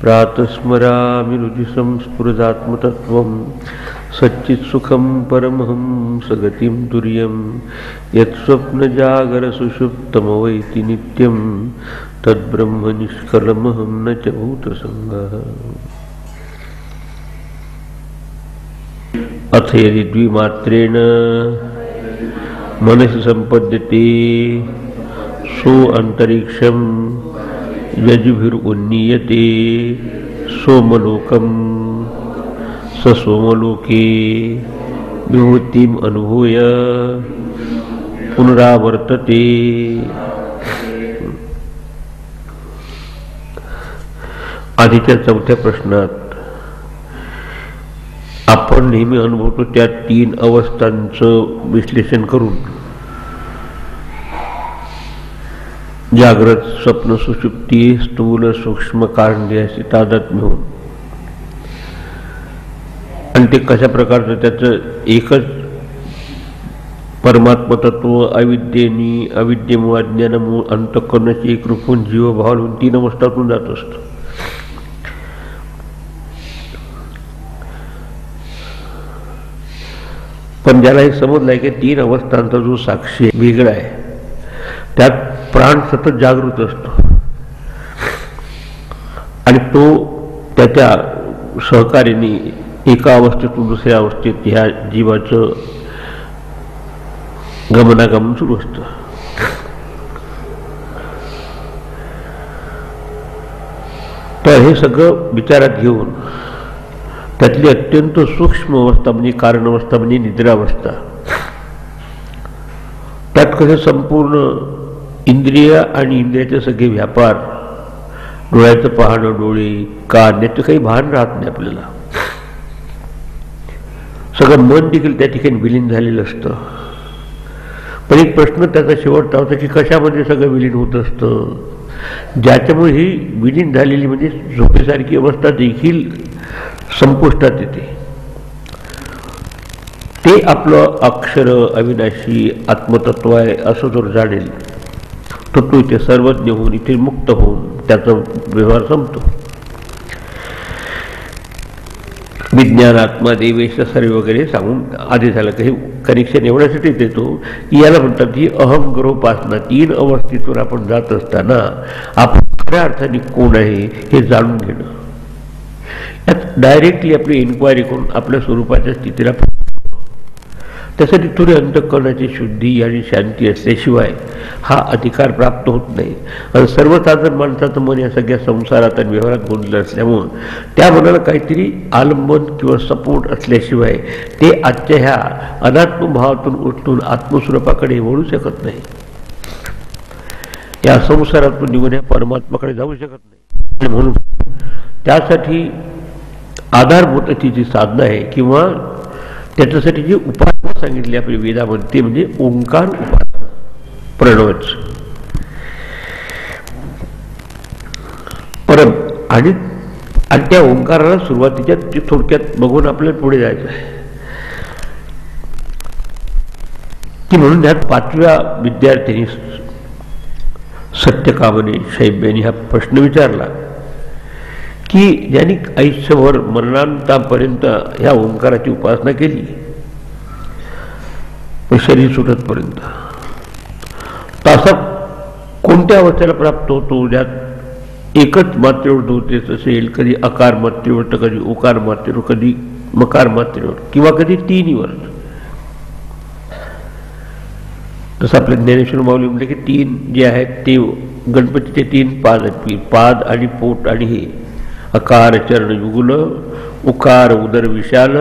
प्रातस्मरामि रुचिसं स्फुरदात्मतत्त्वं सच्चित्सुखं परमहंस गतिं तुर्यं यत्स्वप्नजागरसुषुप्तमवैति नित्यं तद्ब्रह्म निष्कलमहं न च भूतसंगः। अथ यदि द्विमात्रेण मनसि सम्पद्यते सो अंतरिक्षं यजुभिरुन्नीयते सोमलोकं स सोमलोके विभूतिम् अनुभूय पुनरावर्तते। आधीच्या चौथ्या प्रश्नात आपण नेहमी अनुभवतो त्या तीन अवस्थांचं विश्लेषण करून जागृत, स्वप्न, सुषुप्ती, स्थूल सूक्ष्म कारणदेहाशी तादात्म्य होऊन आणि ते कशा प्रकारचं त्याचं एकच परमात्म तत्व अविद्येमुळे अज्ञानामुळे अंतःकरणाची एक रूपून जीवभाव होऊन तीन अवस्थातून जात असतो. पण ज्याला हे समजलंय की तीन अवस्थांचा जो साक्षी वेगळा आहे, त्यात प्राण सतत जागृत असतो आणि तो त्याच्या सहकार्याने एका अवस्थेतून दुसऱ्या अवस्थेत ह्या जीवाचं गमनागमन सुरू असतं. तर हे सगळं विचारात घेऊन त्यातली अत्यंत सूक्ष्म अवस्था म्हणजे कारण अवस्था म्हणजे निद्रावस्था, त्यात कसे संपूर्ण इंद्रिय आणि इंद्रियाचे सगळे व्यापार, डोळ्याचं पाहणं, डोळे, कान याचं काही भान राहत नाही आपल्याला. सगळं मन देखील त्या ठिकाणी विलीन झालेलं असतं. पण एक प्रश्न त्याचा शेवटचा होता की कशामध्ये सगळं विलीन होत असतं, ज्याच्यामुळे ही विलीन झालेली म्हणजे झोपेसारखी अवस्था देखील संपुष्टात येते. ते आपलं अक्षर अविनाशी आत्मतत्व आहे असं जर जाणेल तर तो इथे सर्वज्ञ होऊन इथे मुक्त होऊन त्याचा व्यवहार संपतो. विज्ञान आत्मा देवेश सर्व वगैरे सांगून आधी झालं की हे कनेक्शन एवढ्यासाठी देतो की याला म्हणतात ही अहंग्रहोपासना. तीन अवस्थेतून आपण जात असताना आपण खऱ्या अर्थाने कोण आहे हे जाणून घेणं, यात डायरेक्टली आपली इन्क्वायरी करून आपल्या स्वरूपाच्या स्थितीला त्यासाठी थोडी अंतःकरणाची शुद्धी आणि शांती असल्याशिवाय हा अधिकार प्राप्त होत नाही. आणि सर्वसाधारण माणसाचं मन या सगळ्या संसारात आणि व्यवहारात गुंतलं असल्यामुळं त्या मनाला काहीतरी आलंबन किंवा सपोर्ट असल्याशिवाय ते आजच्या ह्या अनात्मभावातून उठून आत्मस्वरूपाकडे वळू शकत नाही. या संसारातून निघून या परमात्माकडे जाऊ शकत नाही. म्हणून त्यासाठी आधारभूत जी साधना आहे किंवा त्याच्यासाठी जी उपासना सांगितली आपली वेदामध्ये ते म्हणजे ओंकार उपासना, प्रणवच. परम आणि त्या ओंकाराला सुरुवातीच्या थोडक्यात बघून आपल्याला पुढे जायचं आहे की म्हणून ह्यात पाचव्या विद्यार्थ्यांनी सत्यकामने शैब्याने हा प्रश्न विचारला की ज्यांनी आयुष्यभर मरणांतापर्यंत ह्या ओंकाराची उपासना केली शरीर सुटतपर्यंत, तसा कोणत्या अवस्थेला प्राप्त होतो ज्यात एकच मात्रेवर होतेच असेल, कधी अकार मात्रेवर तर कधी उकार मात्रेवर, कधी मकार मात्रेवर किंवा कधी तिन्हीवर. तसं आपल्या ज्ञानेश्वर माऊली म्हटलं की तीन जे आहेत ते गणपतीचे तीन पाद आहेत, पाद आणि पोट आणि हे अकार चरण युगुल, उकार उदर विशाल,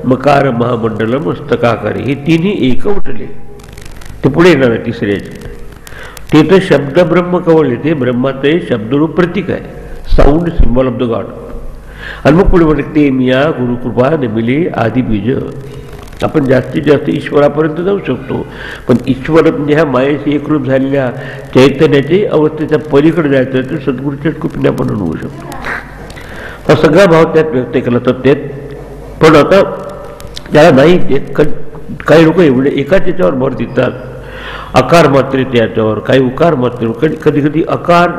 मकार महामंडल मस्तकाकारी, हे तिन्ही एक उठले. ते पुढे येणार आहे तिसऱ्या. ते तर शब्द ब्रह्म कवळले, ते ब्रह्माचं शब्दरूप प्रतीक आहे, sound symbol of the God. आणि मग पुढे म्हणते ते मिया गुरुकृपा नमिले आदी बीज. आपण जास्तीत जास्त ईश्वरापर्यंत जाऊ शकतो, पण ईश्वर म्हणजे ह्या मायेशी एकरूप झालेल्या चैतन्याची अवस्थेच्या पलीकडे जायचं तर सद्गुरूच्या कृपेने आपण अनुभवू शकतो. हा सगळा भाव त्यात व्यक्त केला तर त्यात. पण आता त्याला नाही देत काही लोक एवढे एकाच याच्यावर भर देतात, अकार मात्रे त्याच्यावर, काही उकार मात्रेवर, कधी कधी अकार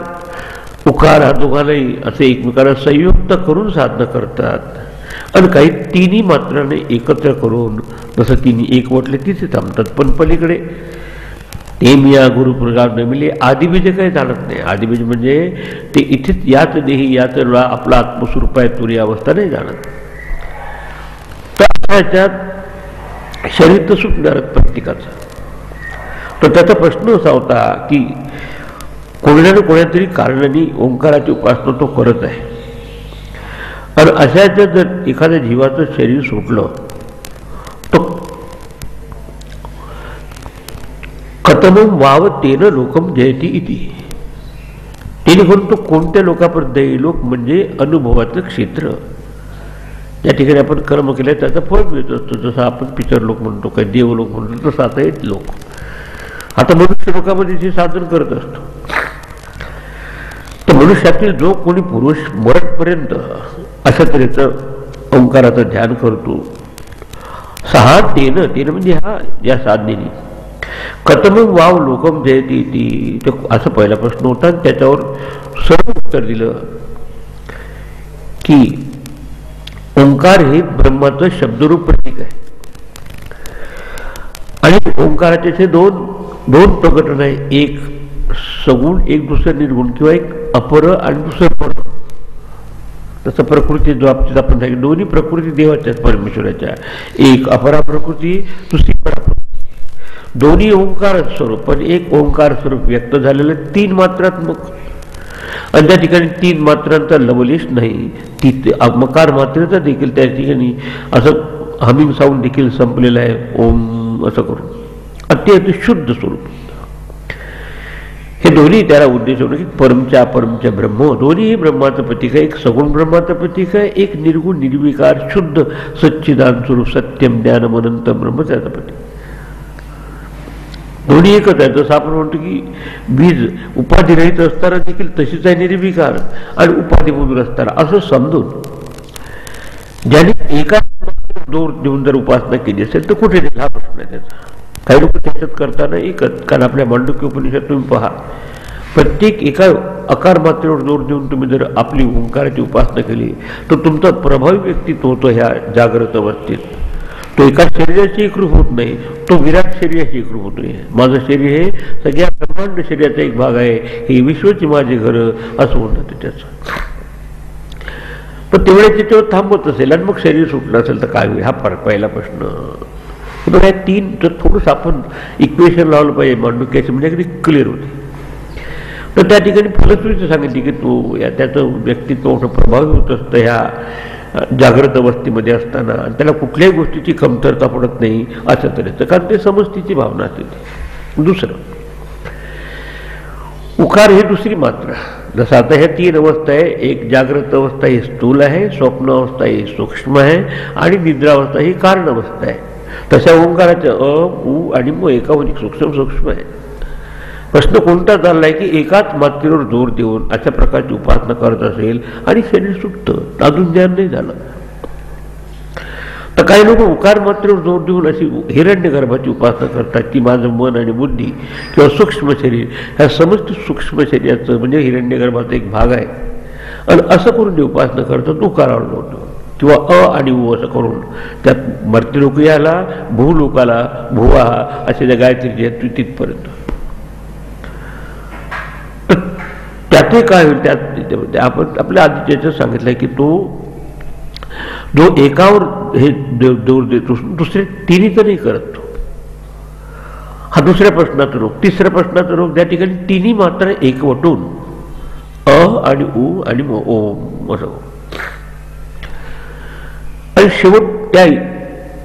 उकार हा दोघांनाही असे एकमेकांना संयुक्त करून साधना करतात आणि काही तिन्ही मात्राने एकत्र करून जसं तिन्ही एकवटले तिथे थांबतात. पण पलीकडे ते मिया गुरुप्रसाद न मिले आदिबीज काही जाणत नाही. आदिबीज म्हणजे ते इथेच याच देही याच आपला आत्मस्वरूप आहे तुरी अवस्था नाही जाणत. तर त्याच्यात शरीर तर सुटणार प्रत्येकाचं. तर त्याचा प्रश्न असा होता की कोणत्या ना कोणत्यातरी कारणाने ओंकाराची उपासना तो करत आहे आणि अशाच जर एखाद्या जीवाचं शरीर सुटलं तर कथमं वाव तेन लोकम जयती इति. जेणेकरून तो कोणत्या लोकापर्यंत येईल. लोक म्हणजे अनुभवाचं क्षेत्र. या ठिकाणी आपण कर्म केलं त्याचं फळ मिळत असतो. जसं आपण पितर लोक म्हणतो काही देवलोक म्हणतो तसं आता येत लोक. आता मनुष्य लोकांमध्ये जे साधन करत असतो तर मनुष्यातील जो कोणी पुरुष मरतपर्यंत अशा तऱ्हेचं ओंकाराचं ध्यान करतो सहा तेन म्हणजे हा या साधनेने कथमं वाव लोकम जयती ती. असं पहिला प्रश्न होता. त्याच्यावर सर्व उत्तर दिलं की ओंकार हे ब्रह्माचं शब्दरूप प्रतीक आहे आणि ओंकाराचे दोन प्रकटन आहे. एक सगुण एक दुसरं निर्गुण किंवा एक अपर आणि दुसरं पर. तसं प्रकृती जो बाबतीत आपण सांगितलं दोन्ही प्रकृती देवाच्या परमेश्वराच्या. एक अपरा प्रकृती दुसरी पराप्रकृती. दोन्ही ओंकार स्वरूप पण एक ओंकार स्वरूप व्यक्त झालेलं तीन मात्रात्मक. आणि त्या ठिकाणी तीन मात्रांचा लवलेश नाही. मकार मात्रेचा देखील त्या ठिकाणी असं हमिंग साऊंड देखील संपलेलं आहे. ओम असं करून अत्यंत शुद्ध स्वरूप. हे दोन्ही त्याला उद्देश होतो की परमच्या अपरमच्या ब्रह्म दोन्ही ब्रह्माचं प्रतीक आहे. एक सगुण ब्रह्माचं प्रतीक आहे. एक निर्गुण निर्विकार शुद्ध सच्चिदान स्वरूप सत्यम ज्ञानम अनंत ब्रह्म त्याचं प्रतीक. दोन्ही एकच आहे. जसं आपण म्हणतो की बीज उपाधिरहित असताना देखील तशीच आहे निर्विकार आणि उपाधिमधून असताना असं समजून ज्याने एका दूर देऊन जर उपासना केली असेल तर कुठे नाही हा प्रश्न आहे त्याचा. काही लोक त्याच्यात करताना एकच. कारण आपल्या मांडुक्य उपनिषद तुम्ही पहा प्रत्येक एका आकार मात्रेवर जोर देऊन तुम्ही जर आपली ओंकाराची उपासना केली तर तुमचा प्रभावी व्यक्तित्व होतो ह्या जागृत अवस्थेत. तो एका शरीराची एकरूप होत नाही. तो विराट शरीराची एकरूप होतोय. माझं शरीर हे सगळ्या ब्रह्मांड शरीराचा एक भाग आहे. हे विश्वची माझे घर असं म्हणतात त्याचं. पण तेवढ्या त्याच्यावर थांबत असेल आणि मग शरीर सुटलं असेल तर काय होईल हा पहिला प्रश्न. बघा तीन जर थोडंसं आपण इक्वेशन लावलं पाहिजे मांडुक्याचे म्हणजे अगदी क्लिअर होते. तर त्या ठिकाणी फलश्रुती सांगितली की तो त्याचं व्यक्तित्व मोठं प्रभावी होत असतं ह्या जागृत अवस्थेमध्ये असताना. त्याला कुठल्याही गोष्टीची कमतरता पडत नाही अशा तऱ्हेचं. कारण ते समष्टीची भावना असते. दुसरं उकार ही दुसरी मात्रा. जसं आता ह्या तीन अवस्था आहे. एक जागृत अवस्था ही स्थूल आहे, स्वप्न अवस्था ही सूक्ष्म आहे आणि निद्रावस्था ही कारण अवस्था आहे. तशा ओंकाराच्या अ उ आणि म एकावनिक सूक्ष्म आहे. प्रश्न कोणता चाललाय की एकाच मात्रेवर जोर देऊन अशा प्रकारची उपासना करत असेल आणि शरीर सुटतं अजून ज्ञान नाही झालं. तर काही लोक उकार मात्रेवर जोर देऊन अशी हिरण्यगर्भाची उपासना करतात की माझं मन आणि बुद्धी किंवा सूक्ष्म शरीर ह्या समस्त सूक्ष्म शरीराचं म्हणजे हिरण्यगर्भाचा एक भाग आहे आणि असं करून जे उपासना करतात उकारावर जोर देऊन किंवा अ आणि उ असं करून त्यात मर्त्यलोक याला भूलोकाला भुवा असे ज्या गायत्री तिथपर्यंत. त्यातही काय होईल त्यात आपण आपल्या आधी त्याच्यात सांगितलंय की तो जो एकावर हे जोर देतो दुसरे तिन्ही तर नाही करत तो. हा दुसऱ्या प्रश्नाचा रोग. तिसऱ्या प्रश्नाचा रोग त्या ठिकाणी तिन्ही मात्र एकवटून अ आणि उ आणि म ओम असं आणि शेवट त्या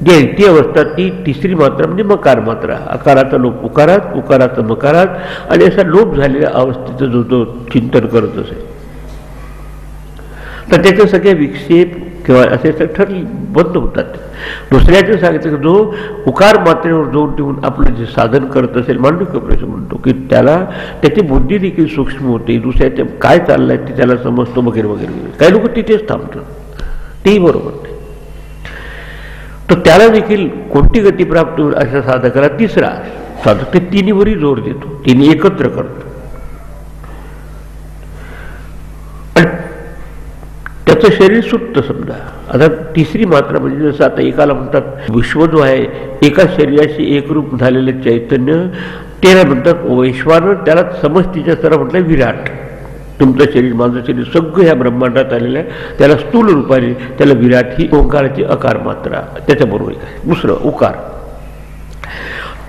जी ती अवस्था ती तिसरी मात्रा म्हणजे मकार मात्रा. आकाराचा लोप उकारात उकाराचा मकारात आणि असा लोप झालेल्या अवस्थेचं जो जो चिंतन करत असेल तर त्याचे सगळे विक्षेप किंवा असे ठरले बंद होतात. दुसऱ्याचं सांगितलं की जो उकार मात्रेवर जोर देऊन आपलं जे साधन करत असेल मांडुक्य उपनिषद म्हणतो की त्याला त्याची बुद्धी देखील सूक्ष्म होते. दुसऱ्याच्या काय चाललंय ते त्याला समजतो वगैरे वगैरे. काही लोक तिथेच थांबतात. तेही बरोबर नाही. तर त्याला देखील कोणती गती प्राप्त होईल अशा साधकाला तिसरा साधक ते तिन्हीवरही जोर देतो. तिन्ही एकत्र करतो. त्याचं शरीर सुटतं समजा. आता तिसरी मात्रा म्हणजे जसं आता एकाला म्हणतात विश्व जो आहे एका शरीराशी एकरूप झालेलं चैतन्य, त्याला म्हणतात वैश्वानर, त्याला समष्टीच्या स्तरा म्हटलं विराट. तुमचं शरीर माझं शरीर सगळं ह्या ब्रह्मांडात आलेलं आहे, त्याला स्थूल रूपाने त्याला विराट ही ओंकाराची अकार मात्रा. त्याच्याबरोबर दुसरं उकार,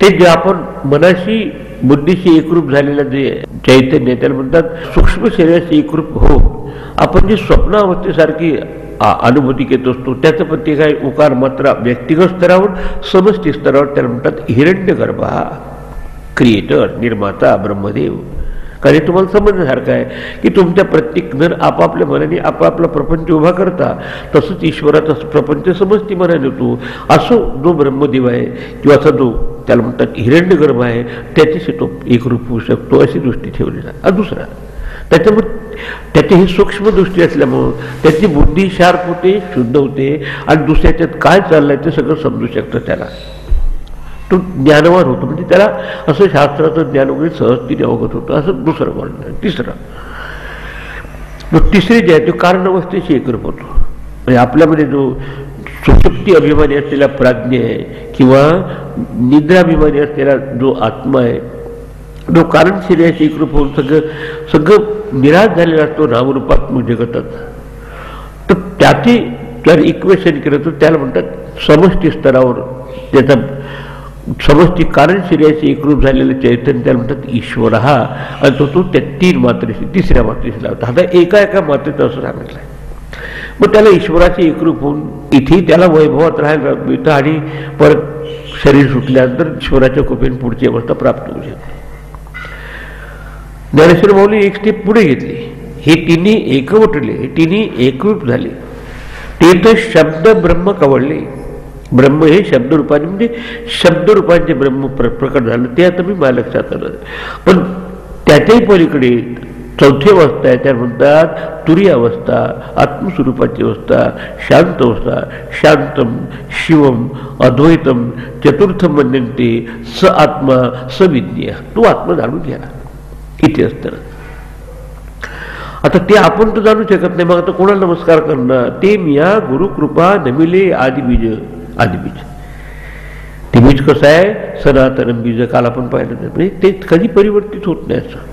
ते जे आपण मनाशी बुद्धीशी एकरूप झालेलं जे चैतन्य त्याला म्हणतात सूक्ष्म शरीराशी एकरूप हो. आपण जी स्वप्नावस्थेसारखी अनुभूती घेत असतो त्याचं पण ते काय उकार मात्रा व्यक्तिगत स्तरावर समष्टी स्तरावर त्याला म्हणतात हिरण्यगर्भ, क्रिएटर, निर्माता, ब्रह्मदेव. कारण हे तुम्हाला समजण्यासारखं आहे की तुमच्या प्रत्येक जण आपापल्या मनाने आपापला प्रपंच उभा करता, तसंच ईश्वराचा प्रपंच समजती मनाने होतो. असो जो ब्रह्मदेव आहे किंवा असा जो त्याला म्हणतात हिरण्यगर्भ आहे त्याच्याशी तो एकरूप होऊ शकतो अशी दृष्टी ठेवली जाते. दुसरा त्याच्यामुळे त्याची ही सूक्ष्म दृष्टी असल्यामुळं त्याची बुद्धी शार्प होते, शुद्ध होते आणि दुसऱ्याच्यात काय चाललंय ते सगळं समजू शकतं. त्याला तो ज्ञानवान होतो, म्हणजे त्याला असं शास्त्राचं ज्ञान वगैरे सहजतेने अवगत होतं. असं दुसरं म्हणणं. तिसरी जे आहे तो कारणवस्थेशी एकरूप होतो. म्हणजे आपल्यामध्ये जो सुषुप्ती अभिमानी असलेला प्राज्ञ आहे किंवा निद्राभिमानी असलेला जो आत्मा आहे, जो कारण शरीराशी एकरूप होऊन सगळं निराश झालेला असतो नामरूपात्मक जगतात. तर त्याची जर इक्वेशन केलं तर त्याला म्हणतात समष्टी स्तरावर त्याचा समष्टी कारण शरीराशी एकरूप झालेलं चैतन्य त्याला म्हणतात ईश्वर हा. आणि तो त्या तीन मात्रेशी तिसऱ्या मात्रेशी लावतो. आता एका मात्रेचं असं सांगितलं आहे. मग त्याला ईश्वराची एकरूप होऊन इथे त्याला वैभवात राहायला मिळतं आणि परत शरीर सुटल्यानंतर ईश्वराच्या कृपेने पुढची अवस्था प्राप्त होऊ शकते. ज्ञानेश्वर माऊली एक स्टेप पुढे घेतली. हे तिन्ही एकवटले, हे तिन्ही एकरूप झाले, ते तर शब्द ब्रह्म कवळले. ब्रह्म हे शब्दरूपाने म्हणजे शब्दरूपांचे ब्रह्म प्रकट झालं. ते आता मी माझ्या लक्षात आलं. पण त्याच्याही पलीकडे चौथी अवस्था आहे, त्या म्हणतात तुरी अवस्था, आत्मस्वरूपाची अवस्था, शांत अवस्था. शांतम शिवम अद्वैतम चतुर्थम मनन्ते स आत्मा सविज्ञेय. तो आत्मा जाणून घ्या इथे असतं. आता ते आपण तर जाणू शकत नाही. मग आता कोणाला नमस्कार करणार? ते मिया गुरुकृपा नमिले आदिबीज. ते बीज कसं आहे? सनातन बीज. काल आपण पाहिलं म्हणजे ते कधी परिवर्तित होत नाही असं.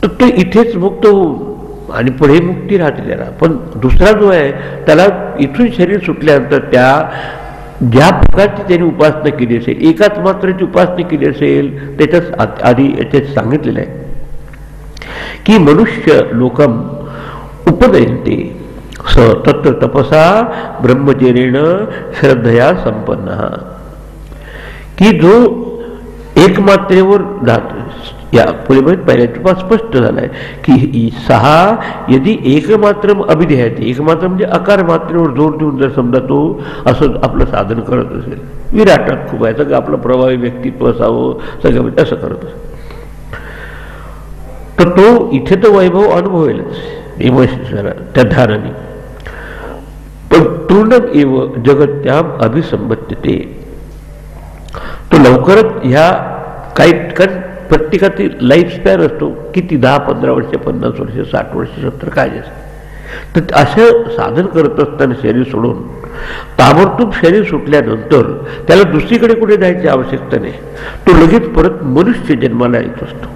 तर ते इथेच मुक्त होऊन आणि पुढे मुक्ती राहते त्याला. पण दुसरा जो आहे त्याला इथून शरीर सुटल्यानंतर त्या ज्या प्रकारची त्यांनी उपासना केली असेल, एकाच मात्राची उपासना केली असेल, त्याच्याच आधी याच्यात सांगितलेलं आहे की मनुष्य लोकम उपदयन्ते स तत्र तपसा ब्रह्मचर्येण श्रद्धया संपन्न. की जो एक मात्रेवर जातो, या पुढे पहिल्या स्पष्ट झालाय की सहा यदि एकमात्र अभिधेयते, एकमात्र म्हणजे अकार मात्रेवर जोर देऊन जर समजा तो असं आपलं साधन करत असेल, विराटात खूप आहे, सगळं आपलं प्रभावी व्यक्तित्व असावं, सगळं असं करत असेल, तर तो इथे तो वैभव अनुभवेलच इमोशनला त्या धाराने. पण तृणम एव जगत्याम अभिसंबद्धते. तो लवकरच ह्या काही प्रत्येकाची लाईफ स्पॅन असतो किती, 10-15 वर्ष, 50 वर्ष, 60 वर्ष, 70 काय असतं. तर असं साधन करत असताना शरीर सोडून ताबडतोब शरीर सुटल्यानंतर त्याला दुसरीकडे कुठे जायची आवश्यकता नाही. तो लगेच परत मनुष्य जन्माला येत असतो.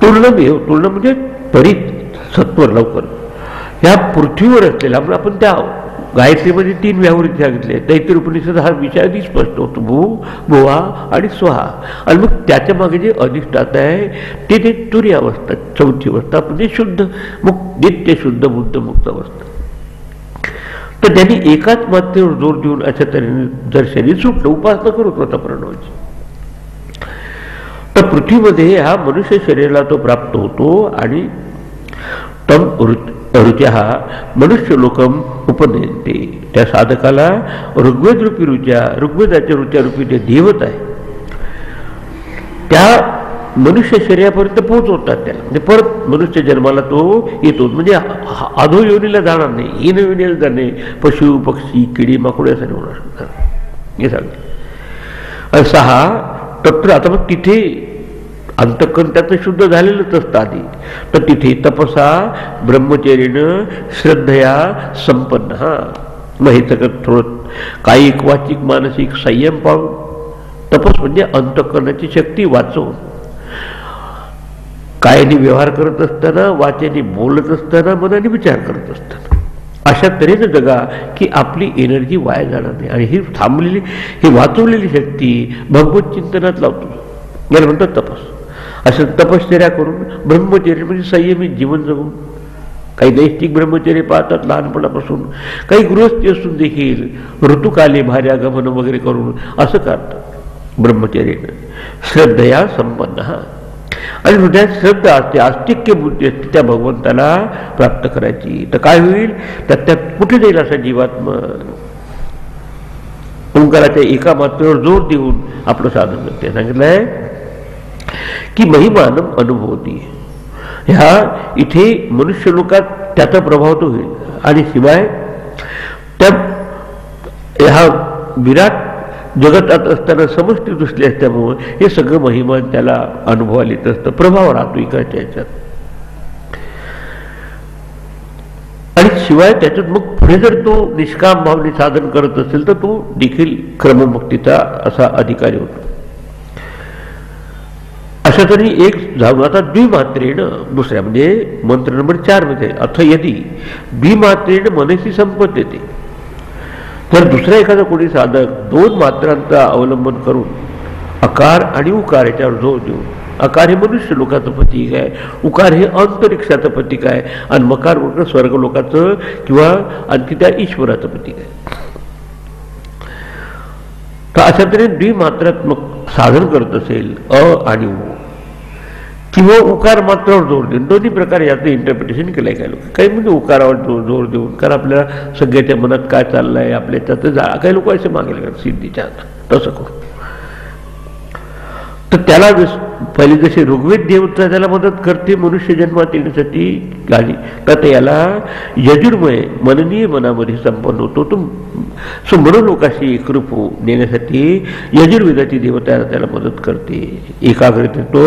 तुर्ण म्हणजे परित सत्वर लवकर ह्या पृथ्वीवर असलेला आपण त्या गायत्रीमध्ये 3 व्यावृत्ती सांगितले. तैत्तिरीय उपनिषद हा विषय आधी स्पष्ट होतो, भू, भुवा आणि स्वहा. आणि मग त्याच्या मागे जे अधिष्ठाता आहे ते तुरी अवस्था, चौथी अवस्था म्हणजे शुद्ध नित्य शुद्ध बुद्ध मुक्त अवस्था. तर त्यांनी एकाच मात्रेवर जोर देऊन अशा तऱ्हेने जर शरीर सुटलं, उपासना करत होता प्रणवाची, तर पृथ्वीमध्ये हा मनुष्य शरीराला तो प्राप्त होतो. आणि तम रुचा मनुष्य लोकम उपनयन्ते. त्या साधकाला ऋग्वेद रूपी रुचा, ऋग्वेदाच्या रुचा रूपी जे देवत आहे त्या मनुष्य शरीरापर्यंत पोहोचवतात त्याला. म्हणजे परत मनुष्य जन्माला तो येतो, म्हणजे अधो योनीला जाणार नाही, हीन योनीला जाणे, पशु पक्षी किडी माकुडे असं होणार हे सांगते. 6 तत्र. आता मग तिथे अंतःकरण त्याचं शुद्ध झालेलंच असतं आधी. तर तिथे तपसा ब्रह्मचर्येनं श्रद्धया संपन्न. मग हे सगळं थोडं कायिक वाचिक मानसिक संयम पाहून, तपस म्हणजे अंतःकरणाची शक्ती वाचवून, कायाने व्यवहार करत असताना, वाचेने बोलत असताना, मनाने विचार करत असताना अशा तऱ्हेनं जगा की आपली एनर्जी वाया जाणार नाही. आणि ही थांबलेली, ही वाचवलेली शक्ती भगवत चिंतनात लावतो. याला म्हणतात तपस. असं तपश्चर्या करून ब्रह्मचर्य म्हणजे संयमित जीवन जगून, काही नैष्टिक ब्रह्मचर्य पाहतात लहानपणापासून, काही गृहस्थी असून देखील ऋतुकाले भार्यागमन वगैरे करून असं करतात ब्रह्मचर्येनं. श्रद्धया संपन्न. आणि हृदयात श्रद्धा असते, आस्तिक्य बुद्धी असते त्या भगवंताला प्राप्त करायची. तर काय होईल, त्यात कुठे जाईल असा जीवात्मा. ओंकाराच्या एका मात्रेवर जोर देऊन आपलं साधन करते. सांगितलंय की महिमानम अनुभवती. ह्या इथे मनुष्य लोकात त्याचा प्रभाव तो होईल. आणि शिवाय त्या ह्या विराट जगतात असताना समष्टी दुसली असल्यामुळं हे सगळं महिमा त्याला अनुभवायला येत असतं, प्रभाव राहतो इकडच्या ह्याच्यात. आणि शिवाय त्याच्यात मग पुढे जर तो निष्काम भावने साधन करत असेल तर तो देखील क्रममुक्तीचा असा अधिकारी होतो. अशा तरी एक जाऊन आता द्विमात्रेनं, दुसऱ्या म्हणजे मंत्र नंबर 4 मध्ये अथ यदि द्विमात्रेनं मनसी संपत येते. तर दुसरा एखादा कोणी साधक 2 मात्रांचा अवलंबन करून अकार आणि उकार याच्यावर जोर देऊन, अकार हे मनुष्य लोकाचं प्रतीक आहे, उकार हे अंतरिक्षाचं प्रतीक आहे, आणि मकार वगैरे स्वर्ग लोकाचं किंवा आणखी त्या ईश्वराचं प्रतीक आहे. तर अशा तऱ्हेने द्विमात्रात्मक साधन करत असेल अ आणि उ, किंवा उकार मात्रावर जोर देऊन, दोन्ही प्रकारे याचं इंटरप्रिटेशन केलंय काय लोक. काही म्हणजे उकारावर जोर देऊन, कारण आपल्याला सगळ्याच्या मनात काय चाललंय आपल्या त्याचं काही लोक असे मागेल सिद्धीच्या तसं करू. तर त्याला पहिले जसे ऋग्वेद देवता त्याला मदत करते मनुष्य जन्मात येण्यासाठी गाली, तर याला यजुर्मय मननीय मनामध्ये संपन्न होतो. तो मनोलोकाशी एकरूप नेण्यासाठी यजुर्वेदाची देवता त्याला मदत करते. एकाग्रते तो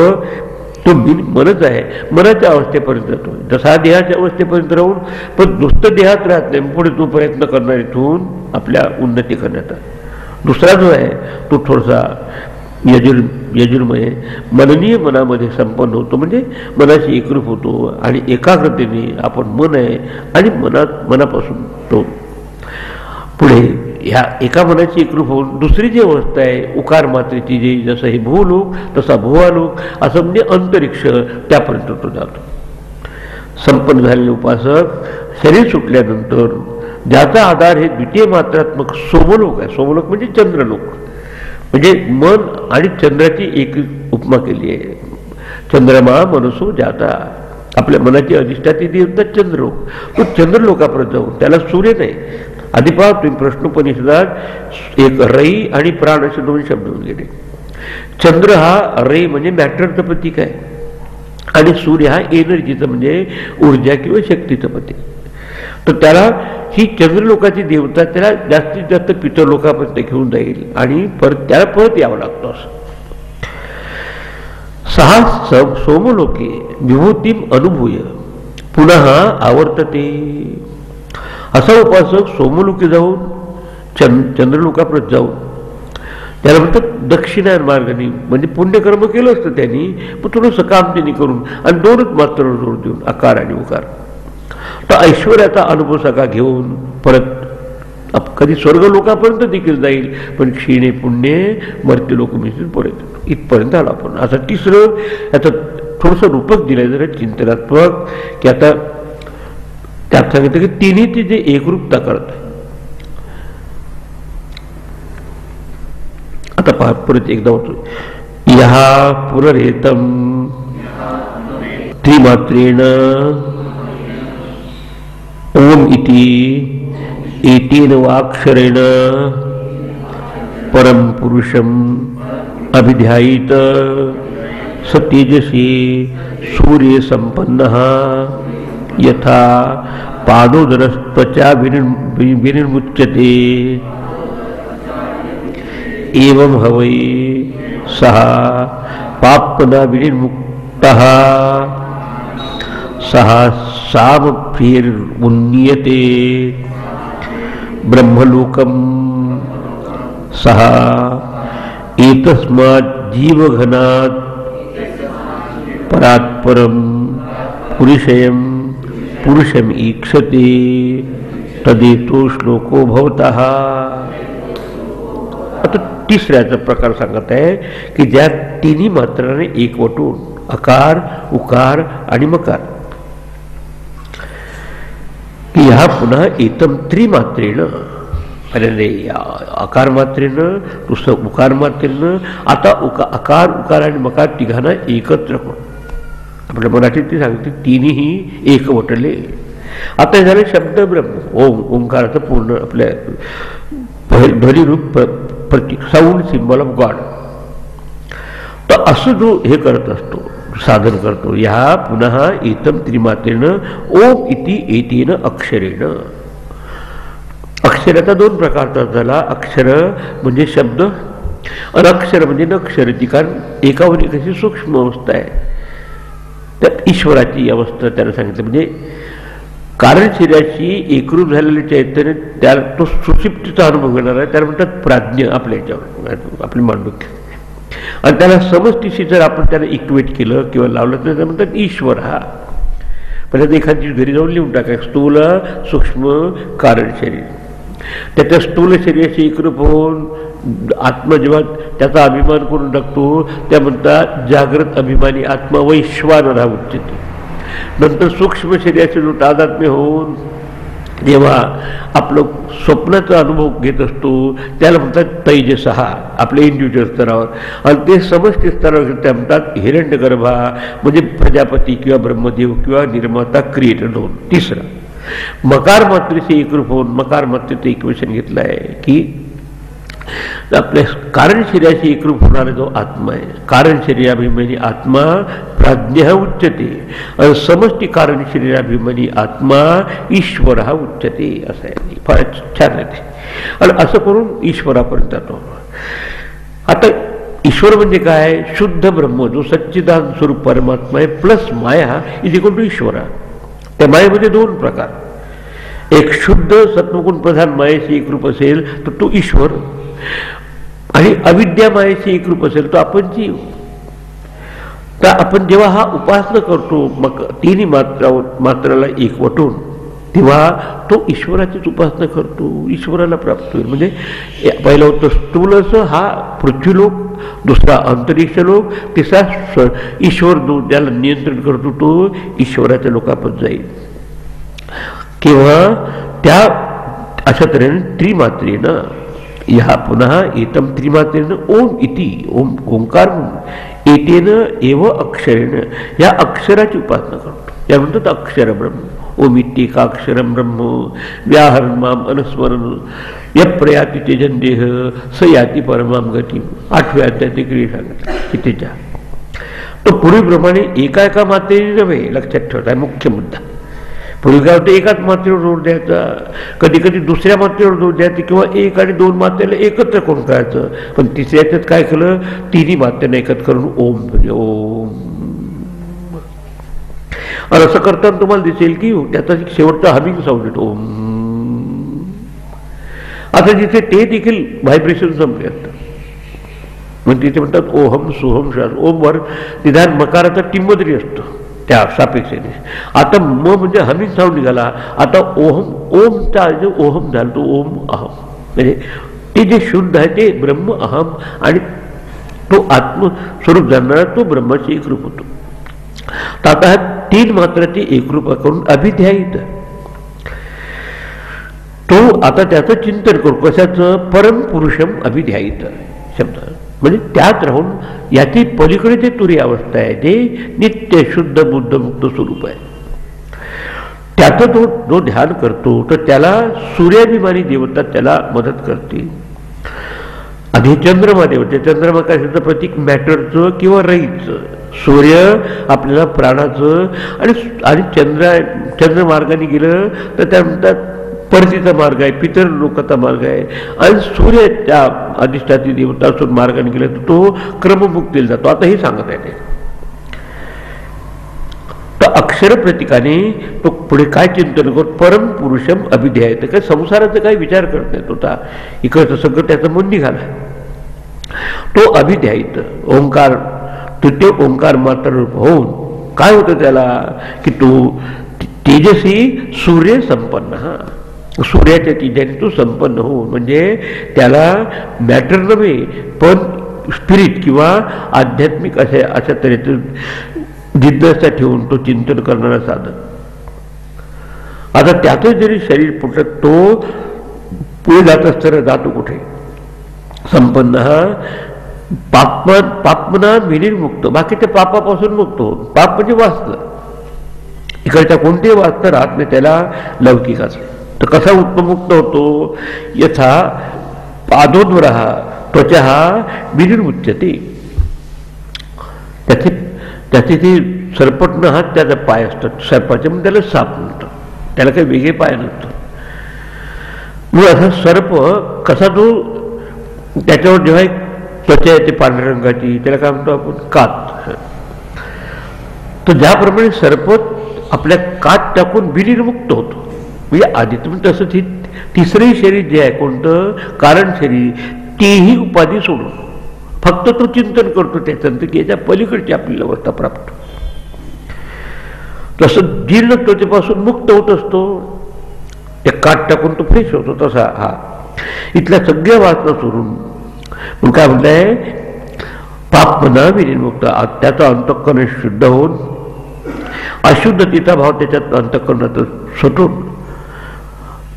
मनच आहे, मनाच्या अवस्थेपर्यंत जातो. जसा देहाच्या अवस्थेपर्यंत राहून पण नुसतं देहात राहत नाही, पुढे तो प्रयत्न करणार इथून आपल्या उन्नती करण्याचा. दुसरा जो आहे तो थोडासा यजुर्मय मननीय मनामध्ये संपन्न होतो, म्हणजे मनाशी एकरूप होतो आणि एकाग्रतेने आपण मन आहे आणि मनापासून तो पुढे ह्या एका मनाची एकरूप होऊन दुसरी जी अवस्था आहे उकार मात्रेची, जी जसं हे भूलोक तसा भुवालोक असं म्हणजे अंतरिक्ष, त्यापर्यंत तो जातो. संपन्न झालेले उपासक शरीर सुटल्यानंतर ज्याचा आधार हे द्वितीय मात्रात्मक सोमलोक आहे. सोमलोक म्हणजे चंद्रलोक, म्हणजे मन आणि चंद्राची एक उपमा केली आहे. चंद्रमा मनसो जाता, आपल्या मनाची अधिष्ठाती देवता चंद्रलोक. तो चंद्रलोकापर्यंत जाऊन त्याला सूर्य नाही. आधी पहा तुम्ही प्रश्नोपनिषदात एक रई आणि प्राण असे 2 शब्द होऊन गेले. चंद्र हा रई म्हणजे मॅटरचं प्रतीक आहे आणि सूर्य हा एनर्जीचं म्हणजे ऊर्जा किंवा शक्तीचं प्रतीक. तर त्याला ही चंद्रलोकाची देवता त्याला जास्तीत जास्त पितरलोकापर्यंत घेऊन जाईल आणि त्याला परत यावं लागतं. असं 6 सोमलोके विभूतीम अनुभूय पुन्हा आवर्तते. असा उपासक सोमलोकी जाऊन चंद्रलोकापर्यंत जाऊन त्याला म्हणतात दक्षिणायन मार्गाने, म्हणजे पुण्यकर्म केलं असतं त्यांनी, पण थोडंसं काम त्यांनी करून आणि 2च मात्रावर जोर देऊन अकार आणि उकार. तर ऐश्वर्याचा अनुभव सगळा घेऊन परत कधी स्वर्ग लोकापर्यंत देखील जाईल, पण क्षीणे पुण्य मर्त्य लोक मिळतील परत इथपर्यंत आला आपण. असं तिसरं याचं थोडंसं रूपक दिलंय जरा चिंतनात्मक, की आता त्यात सांगितलं की तिन्ही जे एकरूपता करत आहे. आता पहा परत एकदा होतो, या पुनरेतम त्रिमात्रेण ओम इति एतेन वाक्षरेण परम पुरुषम अभिध्यायित स तेजसी सूर्य संपन्नः यथा पादोदरस्त्वचा विनिर्मुच्यते एवं हवै सः पापना विनिर्मुक्त सह सामप्रियर्मुन्नीयते ब्रह्मलोकम सह एतस्मात् जीवघनात् परात्परम पुरुषम ईक्षते तदेतो श्लोको भवतः. आता तिसऱ्याचा प्रकार सांगत आहे की ज्या तिन्ही मात्राने एकवटून अकार उकार आणि मकार की ह्या पुन्हा एतम त्रिमात्रेनं अकार मात्रेनं दुसरं उकार मात्रेनं आता अकार उकार आणि मकार तिघांना एकत्र करून आपल्या मराठीत ते सांगते तिन्ही एकवटले. आता हे झाले शब्द ब्रह्म ओम ओंकाराचं पूर्ण आपल्या ध्वनिरूप प्रतीक साऊंड सिम्बॉल ऑफ गॉड. तर असं जो हे करत असतो साधन करतो ह्या पुन्हा एतम त्रिमात्रेनं ओम इति एतेन अक्षरेण. अक्षराचा दोन प्रकारचा झाला. अक्षर म्हणजे शब्द अनक्षर म्हणजे नक्षर. ती कारण एकावर एक अशी सूक्ष्म अवस्था आहे. त्यात ईश्वराची अवस्था त्याला सांगितलं म्हणजे कारण शरीराशी एकरूप झालेले चैतन्य त्याला तो सुषुप्तीचा अनुभव घेणार आहे. त्याला म्हणतात प्राज्ञ आपल्या याच्यावर आपली मांडूक. आणि त्याला समष्टीशी जर आपण त्याला इक्वेट केलं किंवा लावलं तर त्याला म्हणतात ईश्वर. हा पण एखादी घरी जाऊन लिहून टाका स्थूल सूक्ष्म कारण शरीर. त्याच्या स्थूल शरीराशी एकरूप होऊन आत्मा जेव्हा त्याचा अभिमान करून टाकतो त्या म्हणतात जागृत अभिमानी आत्मा वैश्वानर उच्चते. नंतर सूक्ष्म शरीराचे जो तादात्म्य होऊन जेव्हा आपलं स्वप्नाचा अनुभव घेत असतो त्याला म्हणतात तैजसहा आपल्या इंडिव्हिज्युअल स्तरावर. आणि ते समष्टी स्तरावर त्या म्हणतात हिरण्यगर्भा म्हणजे प्रजापती किंवा ब्रह्मदेव किंवा निर्माता क्रिएटर. दोन. तिसरा मकार मात्रेचे एकरूप होऊन मकार मात्रेचं इक्वेशन घेतलं आहे की आपल्या कारण शरीराशी एकरूप होणारा जो आत्मा आहे कारण शरीराभिमानी आत्मा प्राज्ञ उच्चते आणि समष्टी कारण शरीराभिमानी आत्मा ईश्वर हा उच्चते. असं आहे. फार छान आहे ते. आणि असं करून ईश्वरापर्यंत जातो. आता ईश्वर म्हणजे काय शुद्ध ब्रह्म जो सच्चिदानंद स्वरूप परमात्मा आहे प्लस माया इज इक्वल टू ईश्वरा. त्या मायेमध्ये दोन प्रकार. एक शुद्ध सत्वगुण प्रधान मायेशी एकरूप असेल तर तो ईश्वर आणि अविद्या मायेशी एकरूप असेल तो आपण जीव. तर आपण जेव्हा हा उपासना करतो मग तिन्ही मात्राला एकवटून तेव्हा तो ईश्वराचीच उपासना करतो ईश्वराला प्राप्त होईल. म्हणजे पहिलं होतं स्थूलच हा पृथ्वीलोक दुसरा अंतरिक्ष लोक तिसरा ईश्वर ज्याला नियंत्रण करतो तो ईश्वराच्या लोकांपर्यंत जाईल. किंवा त्या अशा तऱ्हेने त्रिमात्रेनं ह्या पुन्हा एतम त्रिमात्रेनं ओम इति ओम ओंकार म्हणून एतेनं एव अक्षरेण या अक्षराची उपासना करतो. या म्हणतात अक्षर ब्रह्म. ओम इत्येकाक्षरं ब्रह्म व्याहरण माम अनुस्मरण यप्रयाति तेजंदेह स याति परमाम गती. 8व्या अध्यायात क्रिया सांगितलं कितीच्या. तो पूर्वीप्रमाणे एका मात्रेने नव्हे लक्षात ठेवता मुख्य मुद्दा. पूर्वी काय होतं एकाच मात्रेवर जोर द्यायचा कधी कधी दुसऱ्या मात्रेवर जोर द्यायचा किंवा एक आणि दोन मात्रेला एकत्र करून करायचं. पण तिसऱ्या याच्यात काय केलं तिन्ही मात्रेनं एकत्र करून ओम म्हणजे ओम. आणि असं करताना तुम्हाला दिसेल की त्याचा शेवटचा हमिंग साऊंड येतो ओम. आता जिथे ते देखील व्हायब्रेशन संपले असतात म्हणजे तिथे म्हणतात ओहम सोहम श्वास. ओमवर निदान मकाराचा टिंबदरी असतो त्या सापेक्षेने. आता म म्हणजे हमिंग साऊंड निघाला. आता ओहम ओमचा जो ओहम झाला तो ओम अहम म्हणजे ते जे शुद्ध आहे ते ब्रह्म अहम आणि तो आत्मस्वरूप जाणणारा तो ब्रह्माचे एकरूप होतो. तर आता ह्या तीन मात्राची एकरूप करून अभिध्यायित तो आता त्याचं चिंतन करू कशाचं परमपुरुषम अभिध्यायित शब्द म्हणजे त्यात राहून याची पलीकडे जे तुरी अवस्था आहे ते नित्य शुद्ध बुद्ध मुक्त स्वरूप आहे. त्याचं तो जो ध्यान करतो तर त्याला सूर्याभिमानी देवता त्याला मदत करते. आधी चंद्रमा देवते. चंद्रमा काय त्याचं प्रतीक मॅटरचं किंवा रईचं. सूर्य आपल्याला प्राणाचं आणि चंद्रमार्गाने गेलं तर त्या म्हणतात परतीचा मार्ग आहे, पितर लोकांचा मार्ग आहे, आणि सूर्य त्या अधिष्ठाती देवता असून मार्गाने गेला तर तो क्रममुक्तीला जातो. आता हे सांगत आहे ते. तर अक्षर प्रतीकाने तो पुढे काय चिंतन करतो, परम पुरुषम अभिध्याय. तर काय संसाराचा काही विचार करत नाही होता, इकडचं सगळं त्याचं मन निघाला. तो अभिध्यायित ओंकार, तृतीय ओंकार मात्र रूप होऊन काय होतं त्याला की तो तेजसी सूर्य संपन्न, सूर्याच्या तेजाने तो संपन्न होऊन, म्हणजे त्याला मॅटर नव्हे पण स्पिरिट किंवा आध्यात्मिक अशा तऱ्हेचं जिज्ञासा ठेवून तो चिंतन करणारा साधन. आता त्यातच जरी शरीर फुटत तो पुढे जात असताना जातो कुठे, संपन्न हा पापमना विनिर्मुक्त, बाकीच्या पापापासून मुक्त होऊन. पाप म्हणजे वासना, इकडच्या कोणतेही वासना राहत नाही त्याला लौकिक असले. तर कसा उत्तमुक्त होतो, यथा पादोद्वरः त्वचा विनिर्मुच्यते. त्याचे ते सरपटणं हात त्याचा पाय असतात सर्पाचे, म्हणून त्याला साप म्हणतात, त्याला काही वेगळे पाय नसतात. मग असा सर्प कसा तो, त्याच्यावर जेव्हा एक त्वचा येते पांढऱ्या रंगाची, त्याला काय म्हणतो आपण, कात. तर ज्याप्रमाणे सर्प आपल्या कात टाकून विनिर्मुक्त होतो, म्हणजे आधी तुम्ही तसंच ही तिसरंही शरीर जे आहे कोणतं, कारण शरीर, तेही उपाधी सोडून फक्त तो चिंतन करतो त्याच्यानंतर की याच्या पलीकडची आपल्याला अवस्था प्राप्त. तसं जीर्ण त्वचेपासून मुक्त होत असतो, त्या काट टाकून तो फ्रेश होतो. तसा हा इथल्या सगळ्या वासना सोडून मग काय म्हणताय, पापमना विनिर्मुक्त, त्याचा अंतःकरण शुद्ध होऊन अशुद्धतेचा भाव त्याच्यात अंतःकरणात सुटून,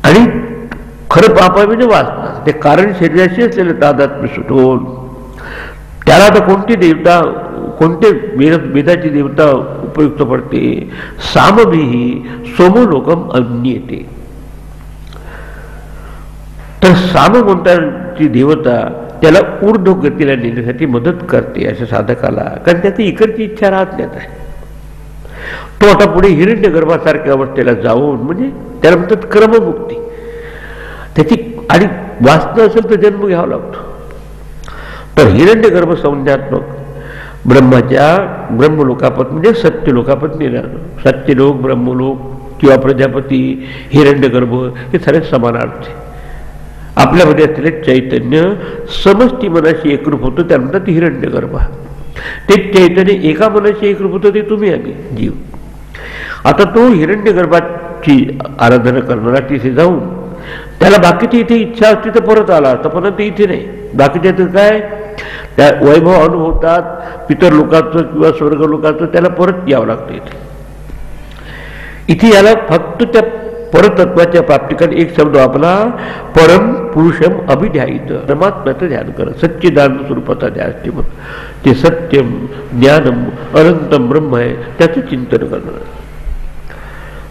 आणि खरं पाप आहे म्हणजे वासना, ते कारण शरीराशी असलेलं तादात्म्य सुटून त्याला आता कोणती देवता, कोणते वेदाची देवता उपयुक्त पडते, सामभिही सोमलोकम अन्यते. तर साम म्हणताची देवता त्याला ऊर्ध्व गतीला नेण्यासाठी मदत करते अशा साधकाला, कारण त्याची इकडची इच्छा राहत नाही. तो आता पुढे हिरण्य गर्भासारख्या अवस्थेला जाऊन, म्हणजे त्याला म्हणतात क्रममुक्ती. त्याची आणि वासना असेल तर जन्म घ्यावा लागतो. तर हिरण्य गर्भ संज्ञात्मक ब्रह्माच्या ब्रह्मलोकापत म्हणजे सत्य लोकापत नेणार. सत्यलोक, ब्रह्मलोक किंवा प्रजापती, हिरण्यगर्भ हे सारे समानार्थ. आपल्यामध्ये असलेले चैतन्य समष्टी मनाशी एकरूप होतं, त्या म्हणतात हिरण्यगर्भ. ते चैतन्य एका मनाशी एकरूप होतं, ते तुम्ही आम्ही जीव. आता तो हिरण्यगर्भाची आराधना करणारा तिथे जाऊन त्याला बाकीची इथे इच्छा असती तर परत आला असता, पण ते इथे नाही. बाकीच्या काय त्या वैभव अनुभवतात पितर लोकांचं किंवा स्वर्ग लोकांचं, त्याला परत यावं लागतं इथे. इथे याला फक्त त्या परतत्वाच्या प्राप्तिकाने एक शब्द आपला, परम पुरुषम अभिध्यायित, परमात्म्याचं ध्यान करत, सच्चिदानंद स्वरूपाचा ध्यान, ते सत्यम ज्ञानम अनंतम ब्रह्म आहे त्याचं चिंतन करणार.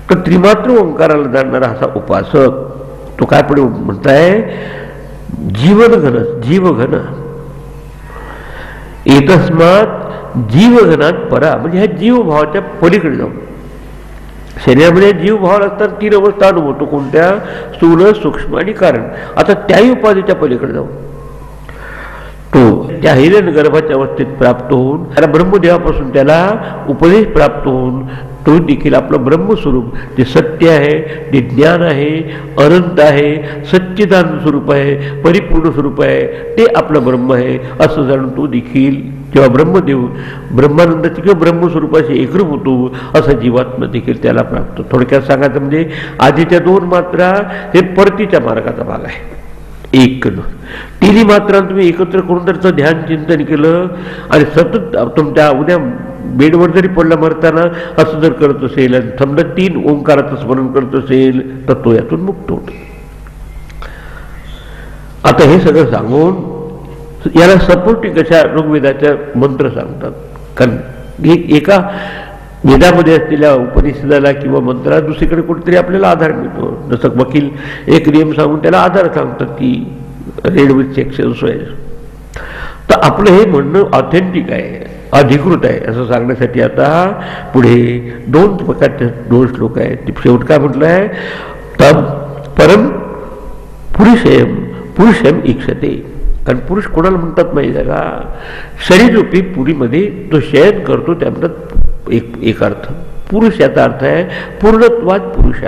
तर त्रिमात्र ओंकाराला जाणणारा असा उपासक तो काय पुढे म्हणताय, जीवनघन, जीवघन एतस्मात जीवघनात परा, म्हणजे ह्या जीवभावाच्या पलीकडे जाऊन. शरीरामध्ये जीवभाव असताना तीन अवस्था अनुभवतो, कोणत्या, स्थूल, सूक्ष्म आणि कारण. आता त्याही उपाधीच्या पलीकडे जाऊन तो त्या हिरण्य गर्भाच्या अवस्थेत प्राप्त होऊन, त्याला ब्रह्मदेवापासून त्याला उपदेश प्राप्त होऊन तो देखील आपलं ब्रह्मस्वरूप, जे सत्य आहे, जे ज्ञान आहे, अनंत आहे, सच्चिदानंद स्वरूप आहे, परिपूर्ण स्वरूप आहे, ते आपलं ब्रह्म आहे असं जाणून तो देखील जेव्हा ब्रह्मदेव ब्रह्मानंदाची किंवा ब्रह्मस्वरूपाशी एकरूप होतो, असा जीवात्मा देखील त्याला प्राप्त. थोडक्यात सांगायचं म्हणजे आधीच्या दोन मात्रा हे परतीच्या मार्गाचा भाग आहे. एक तिन्ही मात्रा तुम्ही एकत्र करून जर ध्यान चिंतन केलं आणि सतत तुमच्या उद्या बेडवर जरी पडला मरताना असं जर करत असेल आणि समजा तीन ओंकाराचं स्मरण करत असेल तर तो यातून मुक्त होतो. आता हे सगळं सांगून याला सपोर्टिंग अशा ऋग्वेदाच्या मंत्र सांगतात. कारण एका वेदामध्ये असलेल्या उपनिषदाला किंवा मंत्राला दुसरीकडे कुठेतरी आपल्याला आधार मिळतो. जसं वकील एक नियम सांगून त्याला आधार सांगतात की रेड विथ सेक्शन्स आहे. तर आपलं हे म्हणणं ऑथेंटिक आहे, अधिकृत आहे असं सांगण्यासाठी आता पुढे दोन प्रकारचे दोन श्लोक आहेत. शेवट काय म्हटलं आहे, तब परम पुरुषम इक्षते. कारण पुरुष कोणाला म्हणतात माहिती आहे का? शरीररूपी पुरीमध्ये जो शयन करतो त्या म्हणतात एक अर्थ पुरुष. याचा अर्थ आहे पूर्णत्वात पुरुष.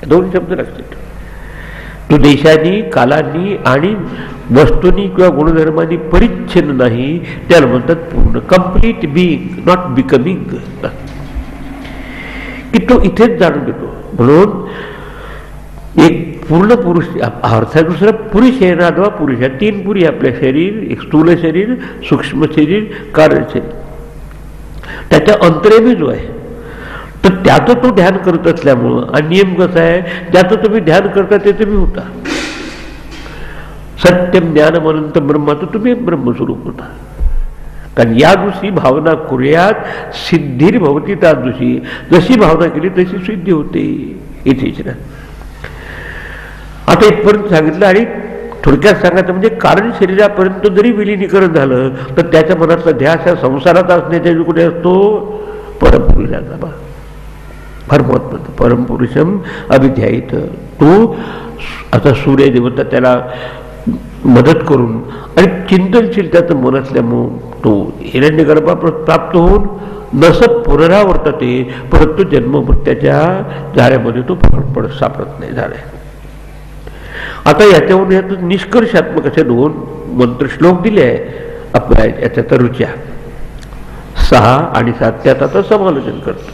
दोन शब्द लक्षात. तो देशांनी कालांनी आणि वस्तूंनी किंवा गुणधर्मांनी परिच्छिन्न नाही, त्याला म्हणतात पूर्ण. Complete being, not becoming. की तो इथेच जाणून घेतो. म्हणून एक पूर्ण पुरुष अर्थ आहे. दुसरा पुरुष आहे ना, अथवा पुरुष आहे. तीन पुरी आपल्या शरीर, एक स्थूल शरीर, सूक्ष्म शरीर, कारण शरीर. त्याच्या अंतरेबी जो आहे तर त्याचं तो ध्यान करत असल्यामुळं. आणि नियम कसा आहे, ज्याचं तुम्ही ध्यान करता ते तुम्ही होता. सत्यम ज्ञानम अनंत ब्रह्माचं तुम्ही ब्रह्मस्वरूप होता. कारण या दिवशी भावना करूयात सिद्धीर भवती. त्या दिवशी जशी भावना केली तशी सिद्धी होते. इथेच ना. आता इथपर्यंत सांगितलं. आणि थोडक्यात सांगायचं म्हणजे कारण शरीरापर्यंत जरी विलिनीकरण झालं तर त्याच्या मनातला ध्यास या संसारात असण्याच्या कुठे असतो? परमपुरुषाचा. फार महत्वाचं. परमपुरुषम अभिध्यायित. तो आता सूर्य देवता त्याला मदत करून आणि चिंतनशील त्याचं मन असल्यामुळं तो हिरण्यगर्भा प्राप्त होऊन नसत पुनरावर्तते, परंतु जन्ममृत्यूच्या झाल्यामध्ये तो सापडत नाही झालाय. आता याच्यावरून यातून निष्कर्षात्मक असे दोन मंत्र श्लोक दिले आहे आपल्या याच्या रुच्या 6 आणि 7. त्यात आता समालोचन करतो.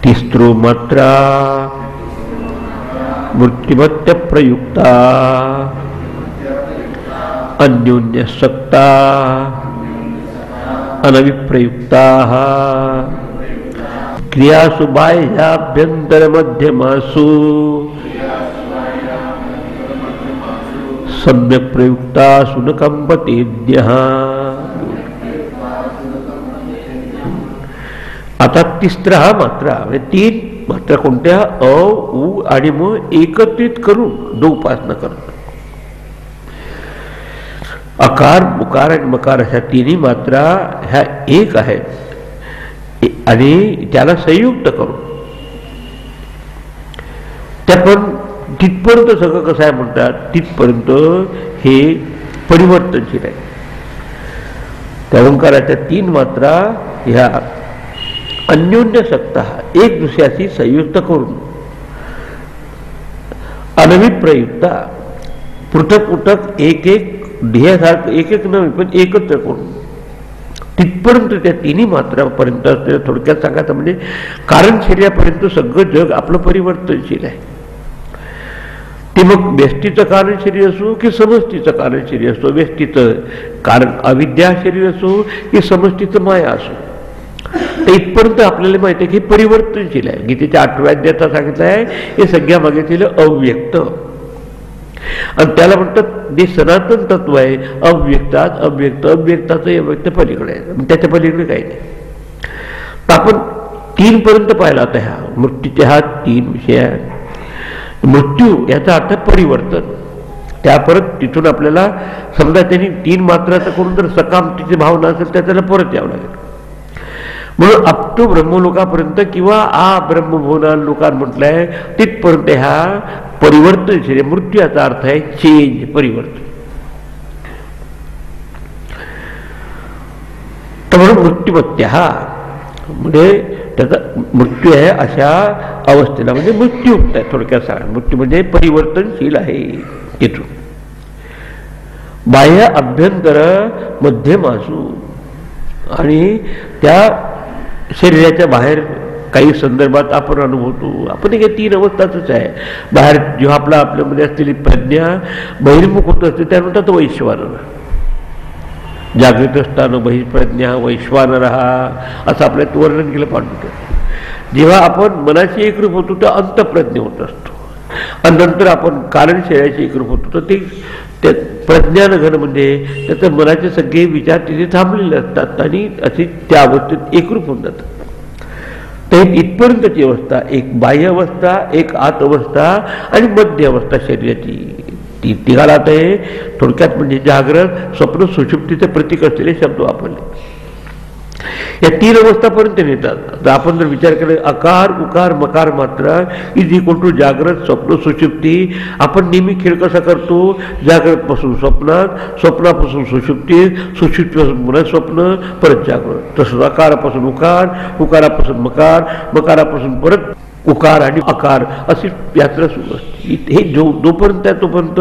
तिस्रो मात्रा मृत्युमत्य प्रयुक्ता अन्योन्यसक्ता अनविप्रयुक्ता क्रियासु बाह्याभ्यंतर मध्यमासु सम्यक प्रयुक्ता सुनकंपतेद्यः. आता तिसरा हा मात्रा म्हणजे 3 मात्रा कोणत्या? अ, उ आणि म एकत्रित करून दो उपासना करणं. अकार, उकार आणि मकार अशा तिन्ही मात्रा ह्या एक आहेत आणि त्याला संयुक्त करून त्या पण तिथपर्यंत सगळं कसं आहे म्हणतात तिथपर्यंत हे परिवर्तनशील आहे. त्या ओंकाराच्या 3 मात्रा ह्या अन्योन्य सक्ता एक दुसऱ्याशी संयुक्त करून अनविप्रयुक्ता पृथक पृथक एक एक ध्येयासारखं एक एक नव्हे पण एकत्र करून तिथपर्यंत त्या 3 मात्रापर्यंत असलेलं. थोडक्यात सांगायचं म्हणजे कारण शरीरापर्यंत सगळं जग आपलं परिवर्तनशील आहे. ते मग व्यष्टीचं कारण शरीर असो की समष्टीचं कारण शरीर असो, व्यष्टीचं कारण अविद्या शरीर असो की समष्टीचं माया असो, तर इथपर्यंत आपल्याला माहिती आहे की परिवर्तनशील आहे. गीतेच्या 8व्या अध्यायात सांगितलं आहे हे सगळ्या मागे अव्यक्त. आणि त्याला म्हणतात जे सनातन तत्व आहे अव्यक्तात अव्यक्त, अव्यक्ताचं अव्यक्त पलीकडे आहे, त्याच्या पलीकडे काही नाही. तर आपण 3 पर्यंत पाहिला आता ह्या मृत्यूचे हा 3 विषय आहे. मृत्यू याचा अर्थ परिवर्तन. त्या परत तिथून आपल्याला समजा त्यांनी 3 मात्राचं करून जर सकामतीची भावना असेल तर त्याला परत यावं लागेल. म्हणून अप टू ब्रह्मलोकापर्यंत किंवा आ ब्रह्मभुवनान लोकांत म्हटलंय तिथपर्यंत ह्या परिवर्तनशील. मृत्यू याचा अर्थ आहे चेंज, परिवर्तन. तर म्हणून मृत्युमत्या हा म्हणजे त्याचा मृत्यू आहे अशा अवस्थेला म्हणजे मृत्यूयुक्त आहे. थोडक्यात सांगा मृत्यू म्हणजे परिवर्तनशील आहे. तिथून बाह्य अभ्यंतर मध्यमासू आणि त्या शरीराच्या बाहेर काही संदर्भात आपण अनुभवतो. आपण एक 3 अवस्थाच आहे. बाहेर जेव्हा आपल्यामध्ये असलेली प्रज्ञा बहिर्मुख होत असते त्या म्हणतात वैश्वानर. जागृत असताना बहिर्प्रज्ञा वैश्वानर असं आपल्यात वर्णन केलं पाठवतो. जेव्हा आपण मनाशी एकरूप होतो तर अंतप्रज्ञ होत असतो आणि नंतर आपण कारण शरीराशी एकरूप होतो तर ते प्रज्ञानघन म्हणजे त्याचं मनाचे सगळे विचार तिथे थांबलेले असतात आणि अशी त्या अवस्थेत एकरूप होऊन जातात. तर इथपर्यंतची अवस्था एक बाह्य अवस्था, एक आत अवस्था आणि मध्य अवस्था शरीराची. ती तिघालात आहे. थोडक्यात म्हणजे जागृत, स्वप्न, सुषुप्तीचे प्रतीक असलेले शब्द वापरले. या 3 अवस्थापर्यंत नेतात. तर आपण जर विचार केला अकार उकार मकार मात्रा इज इक्वल टू जागृत स्वप्न सुषुप्ती. आपण नेहमी खेळ कसा करतो, जागृत पासून स्वप्नात, स्वप्नापासून सुषुप्तीत, सुषुप्तीपासून पुन्हा स्वप्न, परत जागृत. तसंच अकारापासून उकार, उकारापासून मकार, मकारापासून परत उकार आणि अकार अशी यात्रा सुरू असते. हे जोपर्यंत आहे तोपर्यंत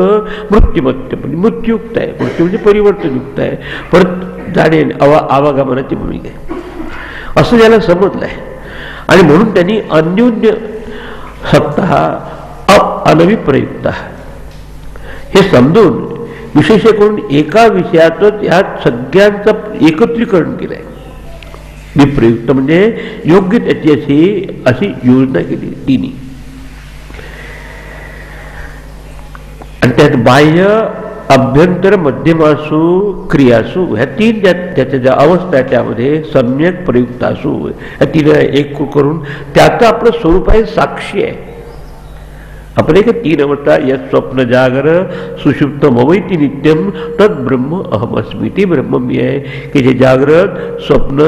मृत्युमत्य, मृत्युयुक्त आहे. मृत्यू म्हणजे परिवर्तनयुक्त आहे, परत जाणे आवागमनाची भूमिका आहे असं ज्याला समजलं आहे. आणि म्हणून त्यांनी अन्योन्य सत्ता अनविप्रयुक्त हे समजून विशेष करून एका विषयातच या सगळ्यांचं एकत्रीकरण केलं आहे. विप्रयुक्त म्हणजे योग्य त्याची अशी योजना केली तिन्ही. आणि त्यात बाह्य अभ्यंतर मध्यमासू क्रियासू ह्या 3 त्याच्या ज्या अवस्था आहे त्यामध्ये सम्यक प्रयुक्त असू ह्या 3 एक करून त्याचं आपलं स्वरूप आहे, साक्षी आहे. आपण एक 3 अवस्था या स्वप्न जागर सुषुप्त मवैती नित्यम तद ब्रह्म अहमस्मी. ती ब्रह्म मी आहे की जे जागृत स्वप्न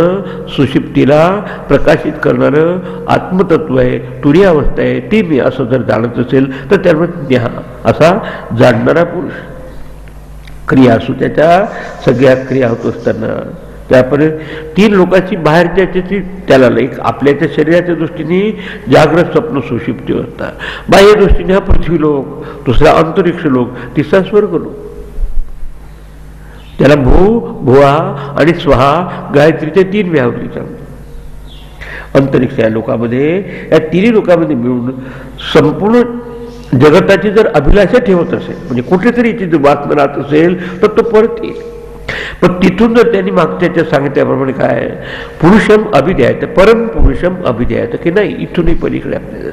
सुषुप्तीला प्रकाशित करणारं आत्मतत्व आहे, तुरी अवस्था आहे, ती मी असं जर जाणत असेल तर त्यामुळे ज्ञा असा जाणणारा पुरुष. क्रिया असू त्याच्या सगळ्या क्रिया होत असताना त्यापर्यंत 3 लोकांची बाहेरच्या याच्याची त्याला एक आपल्याच्या शरीराच्या दृष्टीने जागृत स्वप्न सुषुप्ती अवस्था, बाह्य दृष्टीने हा पृथ्वी लोक, दुसरा अंतरिक्ष लोक, तिसरा स्वर्ग लोक. त्याला भू भुवा आणि स्वहा गायत्रीचे 3 व्यावृत्ती सांगतो. अंतरिक्ष या लोकांमध्ये या 3 लोकांमध्ये मिळून संपूर्ण जगताची जर अभिलाषा ठेवत असेल म्हणजे कुठेतरी याची जर बातमी राहत असेल तर तो परत येईल. पण तिथून जर त्यांनी मागच्या सांगितल्याप्रमाणे काय पुरुषम अभिध्यायत परम पुरुषम अभिध्यायत की नाही इथूनही पलीकडे आपल्याला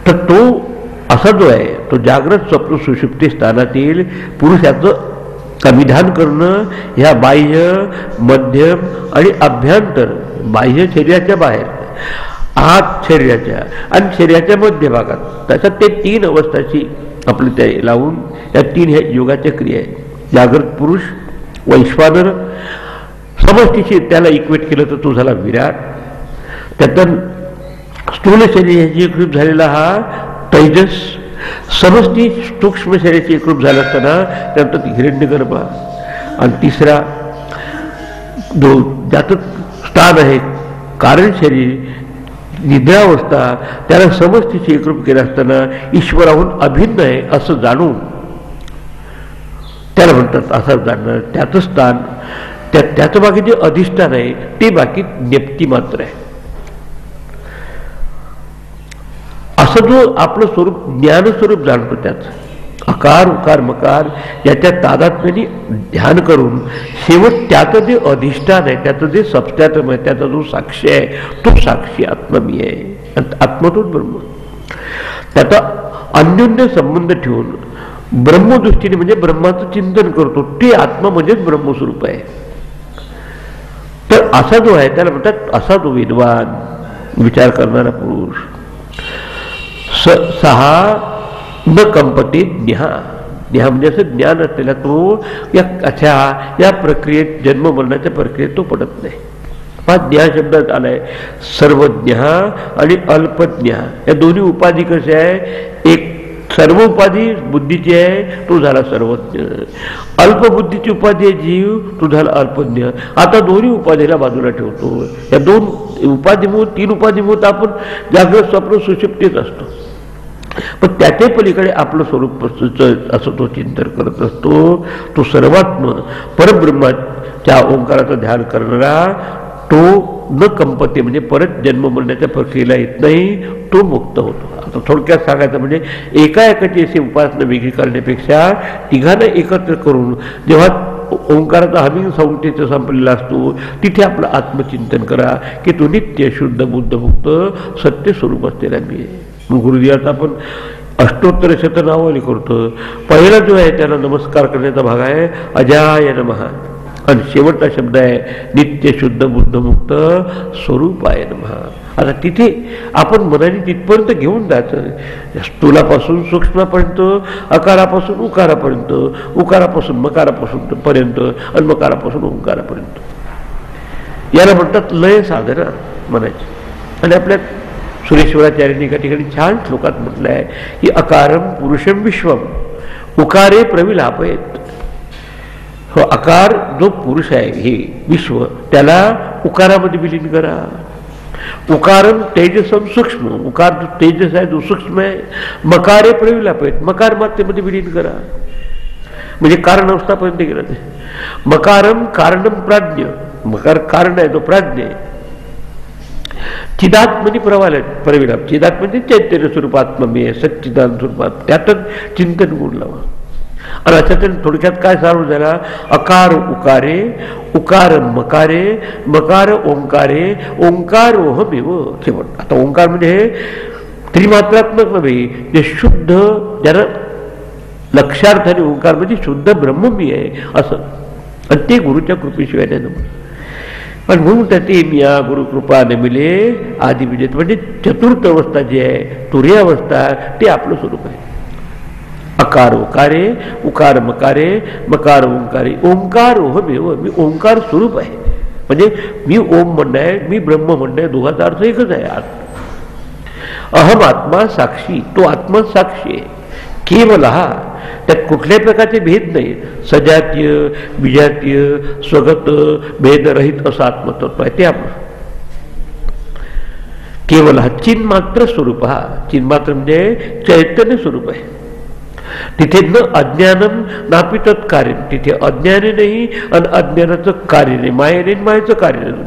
तर तो असा जो आहे तो जागृत स्वप्न सुषुप्ती स्थानातील पुरुषाचं अभिधान करणं ह्या बाह्य मध्यम आणि अभ्यंतर बाह्य शरीराच्या बाहेर आत शरीराच्या आणि शरीराच्या मध्य भागात त्याच्यात ते 3 अवस्थाची आपले ते लावून या 3 ह्या योगाच्या क्रिया आहेत. जागृत पुरुष वैश्वानर समष्टीशी त्याला इक्वेट केलं तर तो झाला विराट. त्यातून स्थूल शरीराची एकरूप झालेला हा तेजस, समष्टी सूक्ष्म शरीराची एकरूप झाला असताना त्यानंतर हिरण्यगर्भ आणि तिसरा जो ज्याचं स्थान आहे कारण शरीर निद्रावस्था त्याला समष्टीची एकरूप केलं असताना ईश्वराहून अभिन्न आहे असं जाणून त्याला म्हणतात असं जाणणं त्याचं स्थान त्याचं बाकी जे अधिष्ठान आहे ते बाकी नेप्ती मात्र आहे. असं जो आपलं स्वरूप ज्ञानस्वरूप जाणतो त्याचं अकार उकार मकार याच्या तादात्म्याने ध्यान करून शेवट त्याचं जे अधिष्ठान आहे त्याचं जे सबस्टॅटम आहे त्याचा जो साक्षी आहे तो साक्षी आत्मा मी आहे. आत्मा तोच ब्रह्म. त्याचा अन्योन्य संबंध ठेवून ब्रह्मदृष्टीने म्हणजे ब्रह्माचं चिंतन करतो ते आत्मा म्हणजेच ब्रह्मस्वरूप आहे. तर असा जो आहे त्याला म्हणतात असा तो विद्वान विचार करणारा पुरुष सहा न कंपती ज्ञा म्हणजे असं ज्ञान असलेला तो या प्रक्रियेत जन्म मरणाच्या प्रक्रियेत तो पडत नाही. हा ज्ञा शब्दात आलाय. सर्वज्ञ आणि अल्पज्ञ या दोन्ही उपाधी कशा आहे एक सर्व उपाधी बुद्धीची आहे तो झाला सर्वज्ञ, अल्पबुद्धीची उपाधी आहे जीव तो झाला अल्पज्ञ. आता दोन्ही उपाधीला बाजूला ठेवतो. या 2 उपाधीमुळे 3 उपाधीमुळे आपण जागृत स्वप्न सुषुप्तीत असतो पण त्याच्या पलीकडे आपलं स्वरूप असं तो चिंतन करत असतो. तो सर्वात्म परब्रह्माच्या ओंकाराचं ध्यान करणारा तो न कंपते म्हणजे परत जन्म मरण्याच्या प्रक्रियेला येत नाही तो मुक्त होतो. आता थोडक्यात सांगायचं म्हणजे एकाएकाची अशी उपासना वेगळी करण्यापेक्षा तिघांना एकत्र करून जेव्हा ओंकाराचा हमिंग संहितेचा संपलेला असतो तिथे आपलं आत्मचिंतन करा की तो नित्य शुद्ध बुद्ध मुक्त सत्य स्वरूप असलेला मी आहे. गुरुदेवाचा आपण अष्टोत्तर शतनामावली करतो. पहिला जो आहे त्याला नमस्कार करण्याचा भाग आहे अजाय नमः. आणि शेवटचा शब्द आहे नित्य शुद्ध बुद्धमुक्त स्वरूपाय नमः. आता तिथे आपण मनाने तिथपर्यंत घेऊन जायचं, स्थूलापासून सूक्ष्मापर्यंत, अकारापासून उकारापर्यंत, उकारापासून मकारापासून पर्यंत आणि मकारापासून ओंकारापर्यंत. याला म्हणतात लय साधना म्हणायची. आणि आपल्या सुरेश्वराचार्यांनी एका ठिकाणी छान श्लोकात म्हटलं आहे की अकारम पुरुषम विश्वम उकारे प्रविलापयेत. हो, आकार जो पुरुष आहे हे विश्व, त्याला उकारामध्ये विलीन करा. उकारम तेजसम सूक्ष्म, उकार जो तेजस आहे जो सूक्ष्म आहे, मकारे प्रविलापयेत, मकार मातेमध्ये विलीन करा. म्हणजे कारण अवस्थापर्यंत गेलं ते. मकारम कारणम प्राज्ञ, मकार कारण आहे तो प्राज्ञ आहे. चिदात्मनी प्रविलाप, चिदात्म म्हणजे चैतन्य स्वरूपात्मे सच्चिदान स्वरूपात, त्यातच चिंतन गुण लावा. आणि याच्यातून थोडक्यात काय सारू झाला, अकार उकारे, उकार मकारे, मकार ओंकारे, ओंकारोहमेव शेवट. आता ओंकार म्हणजे हे त्रिमात्रात्मक नव्हे, जे शुद्ध, ज्याला लक्षार्थाने ओंकार म्हणजे शुद्ध ब्रह्म मी आहे असं. आणि ते गुरुच्या कृपेशिवाय नाही जमत. पण म्हणून ते मी या गुरुकृपा न मिले आदि विजेत, म्हणजे चतुर्थ अवस्था जी आहे तुरी अवस्था, ते आपलं स्वरूप आहे. अकार उकारे, उकार मकारे, मकार ओंकारे, ओंकारोहमेव, मी ओंकार स्वरूप आहे. म्हणजे मी ओम म्हणणं आहे, मी ब्रह्म म्हणणं आहे, दोघांचा अर्थ एकच आहे. अहम आत्मा साक्षी, तो आत्मा साक्षी आहे केवल हा, त्यात कुठल्याही प्रकारचे भेद नाही. सजातीय विजातीय स्वगत भेदरहित असं आत्मतत्व आहे ते आपलं. केवल हा चिन्मात्र स्वरूप, हा चिन्मात्र म्हणजे चैतन्य स्वरूप आहे. तिथे न अज्ञानम नापि तत्कार्य, तिथे अज्ञाने नाही आणि अज्ञानाचं कार्य नाही, मायेने मायेचं कार्य नाही.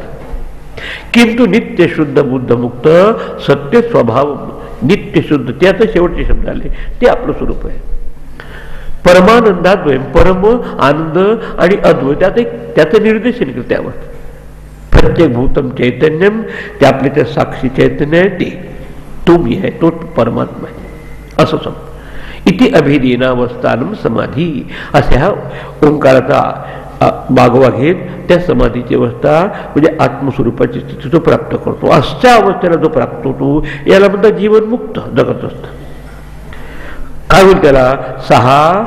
किंतु नित्य शुद्ध बुद्धमुक्त सत्य स्वभाव, नित्य शुद्ध, त्याचं शेवटचे शब्द आले, ते आपलं स्वरूप आहे. परमानंदाद्वयम, परम आनंद आणि अद्वैत, त्याचं निर्देशन करते त्यावर. प्रत्येक भूतम चैतन्यम, ते आपले त्या साक्षी चैतन्य आहे, ते तो मी आहे, तो परमात्मा आहे असं समज. इति अभिधीनावस्थानम समाधी, असे हा ओंकाराचा मागोवा घेत त्या समाधीची अवस्था म्हणजे आत्मस्वरूपाची स्थिती तो प्राप्त करतो. अशा अवस्थेला जो प्राप्त होतो याला म्हणतात जीवनमुक्त जगत असत. काय होईल त्याला, सहा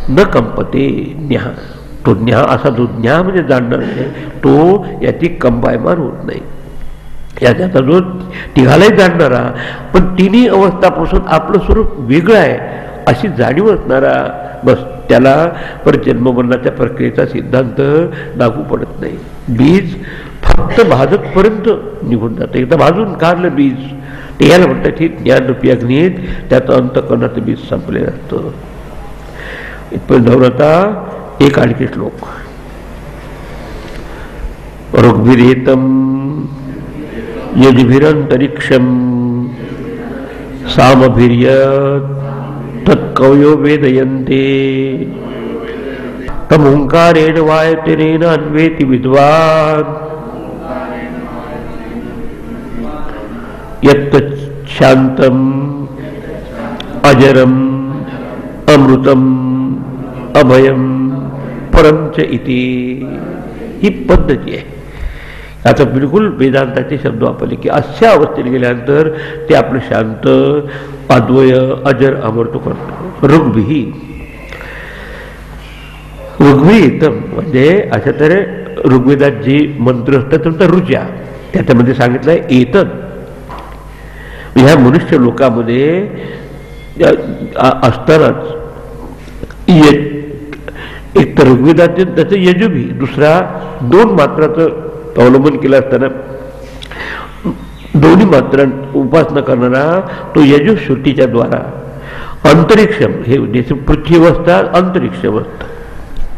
न कंपते ज्ञा, तो ज्ञा असा जो ज्ञा म्हणजे जाणणार आहे तो याची कंपायमान होत नाही. याचा जो तिघालाही जाणणारा पण तिन्ही अवस्थापासून आपलं स्वरूप वेगळं आहे अशी जाणीव असणारा, बस त्याला पर जन्ममरणाच्या प्रक्रियेचा सिद्धांत लागू पडत नाही. बीज फक्त भाजकपर्यंत निघून जातं. एकदा भाजून काढलं बीज, ते याला म्हणतात हे ज्ञानरूपी अग्नीत, त्याचं अंतःकरणाचं बीज संपलेलं असतं. इथपर्यंत नवरता एक आणखी श्लोक. ऋग्भिरेतम यजुभिरंतरिक्षम सामभिर्यत् तत्कवयो वेदयन्ते तमोंकारेण वायतनेन अन्वेति विद्वान् यत् शांतम अजरम अमृतम अभयम परम च इति. ही पद्धती आहे. आता बिलकुल वेदांताचे शब्द वापरले की अशा अवस्थेत गेल्यानंतर ते आपलं शांत अद्वय अजर अमृत करतो. ऋग्भिः, ऋग्भिरेतम म्हणजे अशा तऱ्हे ऋग्वेदात जी मंत्र असतात त्यांचा ऋचा, त्याच्यामध्ये सांगितलंय एतत. ह्या मनुष्य लोकामध्ये असतानाच एक तर ऋग्वेदातील त्याचं यजुभी, दुसरा दोन मात्राचं अवलंबन केलं असताना दोन्ही मात्रा उपासना करणारा तो यजुश्रुतीच्या द्वारा अंतरिक्षम, हे जसे पृथ्वी अवस्था अंतरिक्ष अवस्था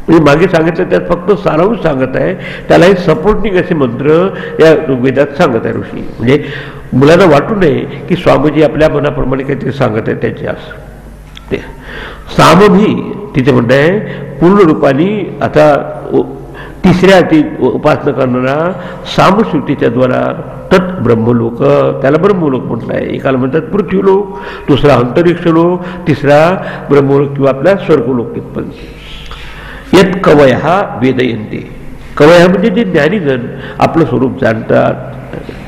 म्हणजे मागे सांगितलं त्यात फक्त सारांश सांगत आहे. त्याला हे सपोर्टिंग असे मंत्र या ऋग्वेदात सांगत आहे ऋषी. म्हणजे मुलांना वाटू नये की स्वामीजी आपल्या मनाप्रमाणे काहीतरी सांगत आहे त्याचे असं. ते सामभी तिथे म्हणताय पूर्ण रूपाने आता तिसऱ्या उपासना करणारा सामश्रुतीच्या द्वारा तत् ब्रह्मलोक, त्याला ब्रह्मलोक म्हटलं आहे. एकाला म्हणतात पृथ्वीलोक, दुसरा अंतरिक्ष लोक, तिसरा ब्रह्मलोक किंवा आपल्या स्वर्गलोक. यत् कवयः वेदयन्ते, कवया म्हणजे जे ज्ञानीजन आपलं स्वरूप जाणतात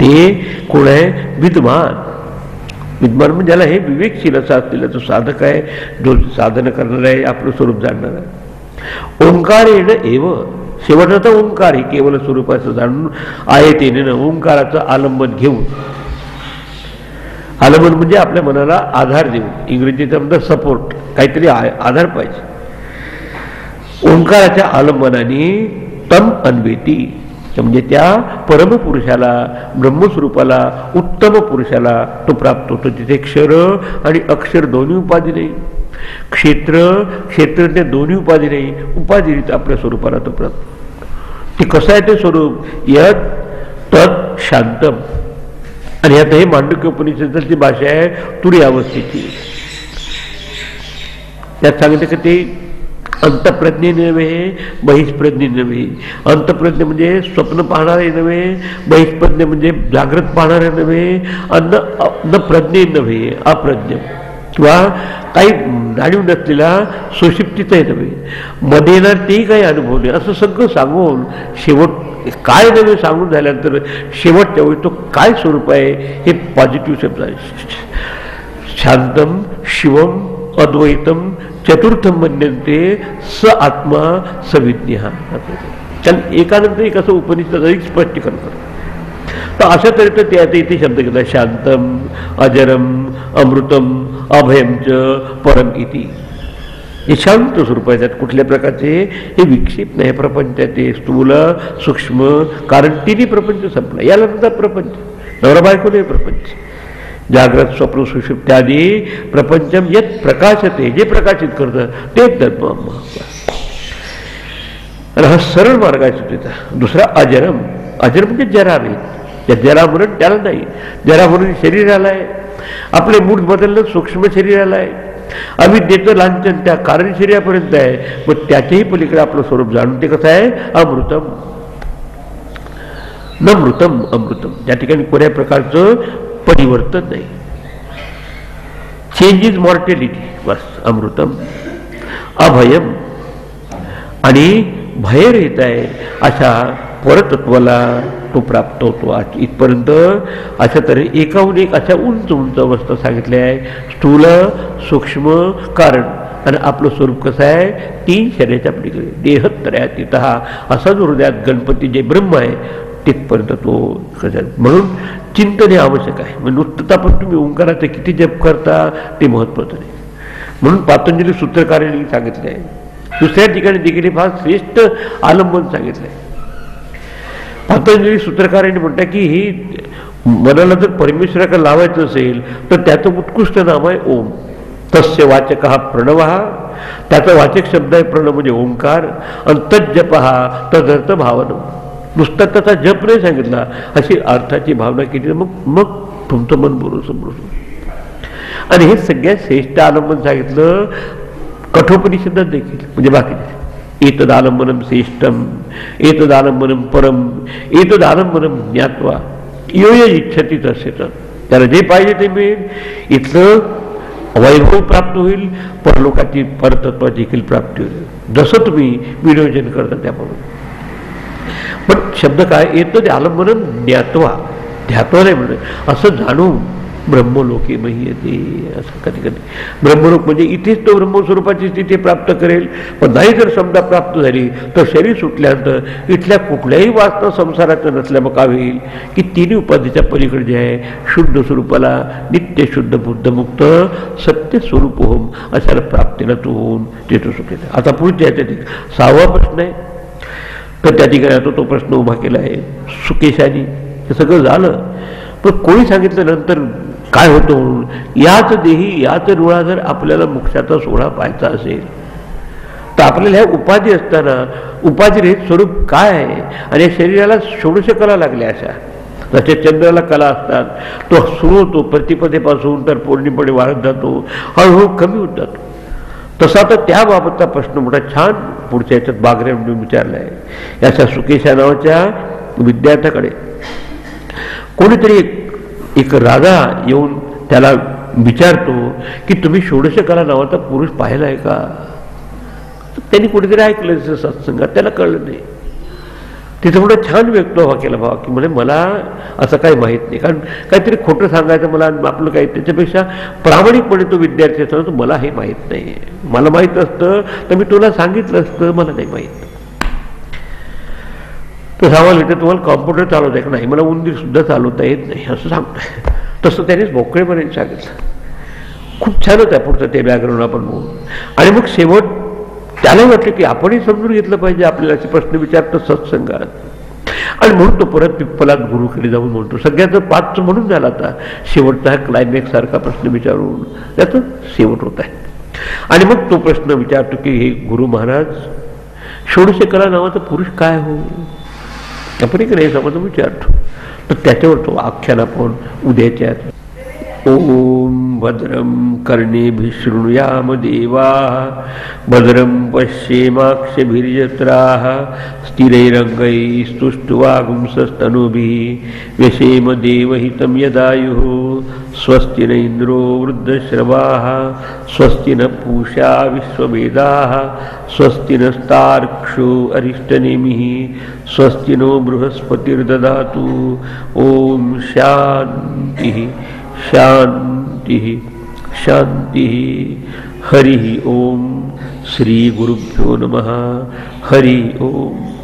ते कोण आहे? विद्वान. विद्वान म्हणजे ज्याला हे विवेकशील असा असलेला तो साधक आहे, जो साधन करणार आहे, आपलं स्वरूप जाणणार आहे. ओंकार येणं एव, शेवटचा ओंकार हे केवळ स्वरूपाचं जाणून आहे ते ओंकाराचं आलंबन घेऊन. आलंबन म्हणजे आपल्या मनाला आधार देऊन, इंग्रजीचा म्हणजे सपोर्ट, काहीतरी आधार पाहिजे. ओंकाराच्या आलंबनाने तम अन्वेती, म्हणजे त्या परमपुरुषाला, ब्रह्मस्वरूपाला, उत्तम पुरुषाला तो प्राप्त होतो. तिथे क्षर आणि अक्षर दोन्ही उपाधी नाही, क्षेत्रज्ञ दोन्ही उपाधी नाही, उपाधिरित आपल्या स्वरूपाला तो प्राप्त. ते कसं आहे ते स्वरूप? यत तत् शांतम. आणि आता हे मांडुक्य उपनिषदाची भाषा आहे तुरी अवस्थेची. त्यात सांगितलं की ते अंतप्रज्ञे नव्हे, बहिष्प्रज्ञे नव्हे. अंतप्रज्ञ म्हणजे स्वप्न पाहणारे नव्हे, बहिष्प्रज्ञ म्हणजे जागृत पाहणारे नव्हे, न प्रज्ञे नव्हे, अप्रज्ञ किंवा काही जाणीव नसलेला सुषुप्तीचाही नव्हे, मध्ये येणार तेही काही अनुभव नाही, असं सगळं सांगून शेवट काय नव्हे सांगून झाल्यानंतर शेवटच्या वेळी तो काय स्वरूप आहे हे पॉझिटिव्ह शब्द आहे. शांतम शिवम अद्वैतम चतुर्थम मन्यन्ते स आत्मा सविज्ञ. कारण एकानंतर एक असं उपनिषद अधिक स्पष्टीकरण करतो. तर अशा तऱ्हेचं त्या इथे शब्द घेतला, शांतम अजरम अमृतम अभयम च परम इति. हे शांत स्वरूप आहे, त्यात कुठल्या प्रकारचे हे विक्षेप नाही. प्रपंच ते स्थूल सूक्ष्म, कारण तिन्ही प्रपंच संपला. याला नंतर प्रपंच नवरा बायको नाही, प्रपंच जागृत स्वप्न सुषुप्ती आदी प्रपंचम यत प्रकाशते, जे प्रकाशित करतं तेच धर्म. आणि हा सरळ मार्ग आहे सुटीचा. दुसरा अजरम. अजर म्हणजे जरा नाही, त्या जरा म्हणून त्याला नाही. जरा म्हणून शरीराला आहे, आपले मूळ बदललं सूक्ष्म शरीराला आहे, अविद्येचं लांछन त्या कारण शरीरापर्यंत आहे. मग त्याच्याही पलीकडे आपलं स्वरूप जाणून ते कसं आहे? अमृतम. न मृतम अमृतम. त्या ठिकाणी कोण्या प्रकारचं परिवर्तन नाही. चेंज इज मॉर्टेलिटी, बस अमृतम. अभयम आणि भय रहित आहे अशा परतत्वाला तो प्राप्त होतो. इथपर्यंत अशा तऱ्हे एकाहून एक अशा उंच उंच अवस्था सांगितल्या आहे. स्थूल सूक्ष्म कारण आणि आपलं स्वरूप कसं आहे? तीन शरीराच्या पलीकडे देहत्रयात तिथं असा जो हृदयात गणपती जे ब्रह्म आहे तिथपर्यंत तो कसं. म्हणून चिंतन हे आवश्यक आहे. म्हणजे नुसतं पण तुम्ही ओंकाराचं किती जप करता ते महत्त्वाचं नाही. म्हणून पातंजली सूत्रकारांनी सांगितलं आहे. दुसऱ्या ठिकाणी देखील फार श्रेष्ठ आलंबन सांगितलं आहे. पातंजली सूत्रकारांनी म्हणतात की ही मनाला जर परमेश्वराकडे लावायचं असेल तर त्याचं उत्कृष्ट नाव आहे ओम. तस्य वाचक हा प्रणव, त्याचा वाचक शब्द आहे प्रणव म्हणजे ओंकार. आणि तज्जप हा तदर्थ भावना. नुसता त्याचा जप नाही सांगितला, अशी अर्थाची भावना केली मग तुमचं मन बरोबर. आणि हे सगळ्यात श्रेष्ठ आलंबन सांगितलं कठोपनिषदात देखील, म्हणजे बाकी एतदालंबनम श्रेष्ठम एतदालंबनम परम एतदालंबनम ज्ञात्वा यो ये इच्छती तसे. तर त्याला जे पाहिजे ते मिळेल. इथलं वैभव प्राप्त होईल, परलोकाची परतत्वाची देखील प्राप्ती होईल, जसं तुम्ही विनियोजन करता त्याप्रमाणे. पण शब्द काय येतं ते आलंबन ज्ञात्वा, ध्यात्वा नाही म्हणत, असं जाणून ब्रह्मलोके मह्यते. असं कधी कधी ब्रह्मलोक म्हणजे इथेच तो ब्रह्मस्वरूपाची स्थिती प्राप्त करेल. पण नाही जर समजा प्राप्त झाली तर शरीर सुटल्यानंतर इथल्या कुठल्याही वासना संसाराचं नसल्या मग काय होईल की तिन्ही उपाधीच्या पलीकडे जे आहे शुद्ध स्वरूपाला नित्य शुद्ध बुद्धमुक्त सत्य स्वरूप होम अशाला प्राप्तीला तो होऊन ते तो सुटेल. आता पुढच्या याच्यात 6वा प्रश्न आहे. तर त्या ठिकाणी आता तो प्रश्न उभा केला आहे सुकेशानी. हे सगळं झालं पण कोणी सांगितलं नंतर काय होतं म्हणून. याच देही याच रुळा जर आपल्याला मोक्षाचा सोहळा पाहायचा असेल तर आपल्याला ह्या उपाधी असताना उपाधिरहित स्वरूप काय आहे. आणि या शरीराला 16 कला लागल्या अशा. जसे चंद्राला कला असतात, तो सुरू होतो प्रतिपदेपासून तर पौर्णिमेकडे वाढत जातो, हळूहळू कमी होत जातो. तसा तर त्याबाबतचा प्रश्न मोठा छान पुढच्या याच्यात बागरे म्हणून विचारला आहे. याच्या सुकेशा नावाच्या विद्यार्थ्याकडे कोणीतरी एक राजा येऊन त्याला विचारतो की तुम्ही 16 कला नावाचा पुरुष पाहिला आहे का. त्यांनी कुठेतरी ऐकलं सत्संगात, त्याला कळलं नाही. तिथं थोडं छान व्यक्तव्य केलं भावा की म्हणजे मला असं काही माहीत नाही, कारण काहीतरी खोटं सांगायचं मला आपलं काही, त्याच्यापेक्षा प्रामाणिकपणे तो विद्यार्थी असतो तो मला हे माहीत नाही, मला माहीत असतं तर मी तुला सांगितलं असतं, मला नाही माहीत. तो सवाल येतो तुम्हाला कॉम्प्युटर चालवता का नाही, मला उंदीर सुद्धा चालवता येत नाही असं सांगतोय. तसं त्यानेच मोकळेपणे सांगितलं. खूप छानच आहे पुढचं ते बॅकग्राऊंड आपण बोलू. आणि मग शेवट त्यालाही वाटलं की आपणही समजून घेतलं पाहिजे, आपल्याला असे प्रश्न विचारतो सत्संगात. आणि म्हणून तो परत पिप्पलात गुरुकडे जाऊन म्हणतो, सगळ्याचं पाच म्हणून झाला आता शेवटचा हा क्लायमॅक्स सारखा प्रश्न विचारून त्याचं शेवट होत आहे. आणि मग तो प्रश्न विचारतो की हे गुरु महाराज, षोडशकला नावाचा पुरुष काय हो, आपण एक नाही समज विचारतो. तर त्याच्यावर तो आख्यान आपण उद्याच्या ओम भद्रं कर्णेभिः शृणुयाम देवाः भद्रं पश्येमाक्षभिर्यत्राः स्थिरैरङ्गैस्तुष्ट्वागुंसस्तनूभिः व्यशेम देवहितं यदायुः स्वस्ति न इन्द्रो वृद्धश्रवाः स्वस्ति न पूषा विश्ववेदाः स्वस्ति नस्तार्क्ष्यो अरिष्टनेमिः स्वस्ति नो बृहस्पतिर्ददातु. ओम शान्तिः शांति शांति. हरि ओम. श्री गुरुभ्यो नमः. हरि ओम.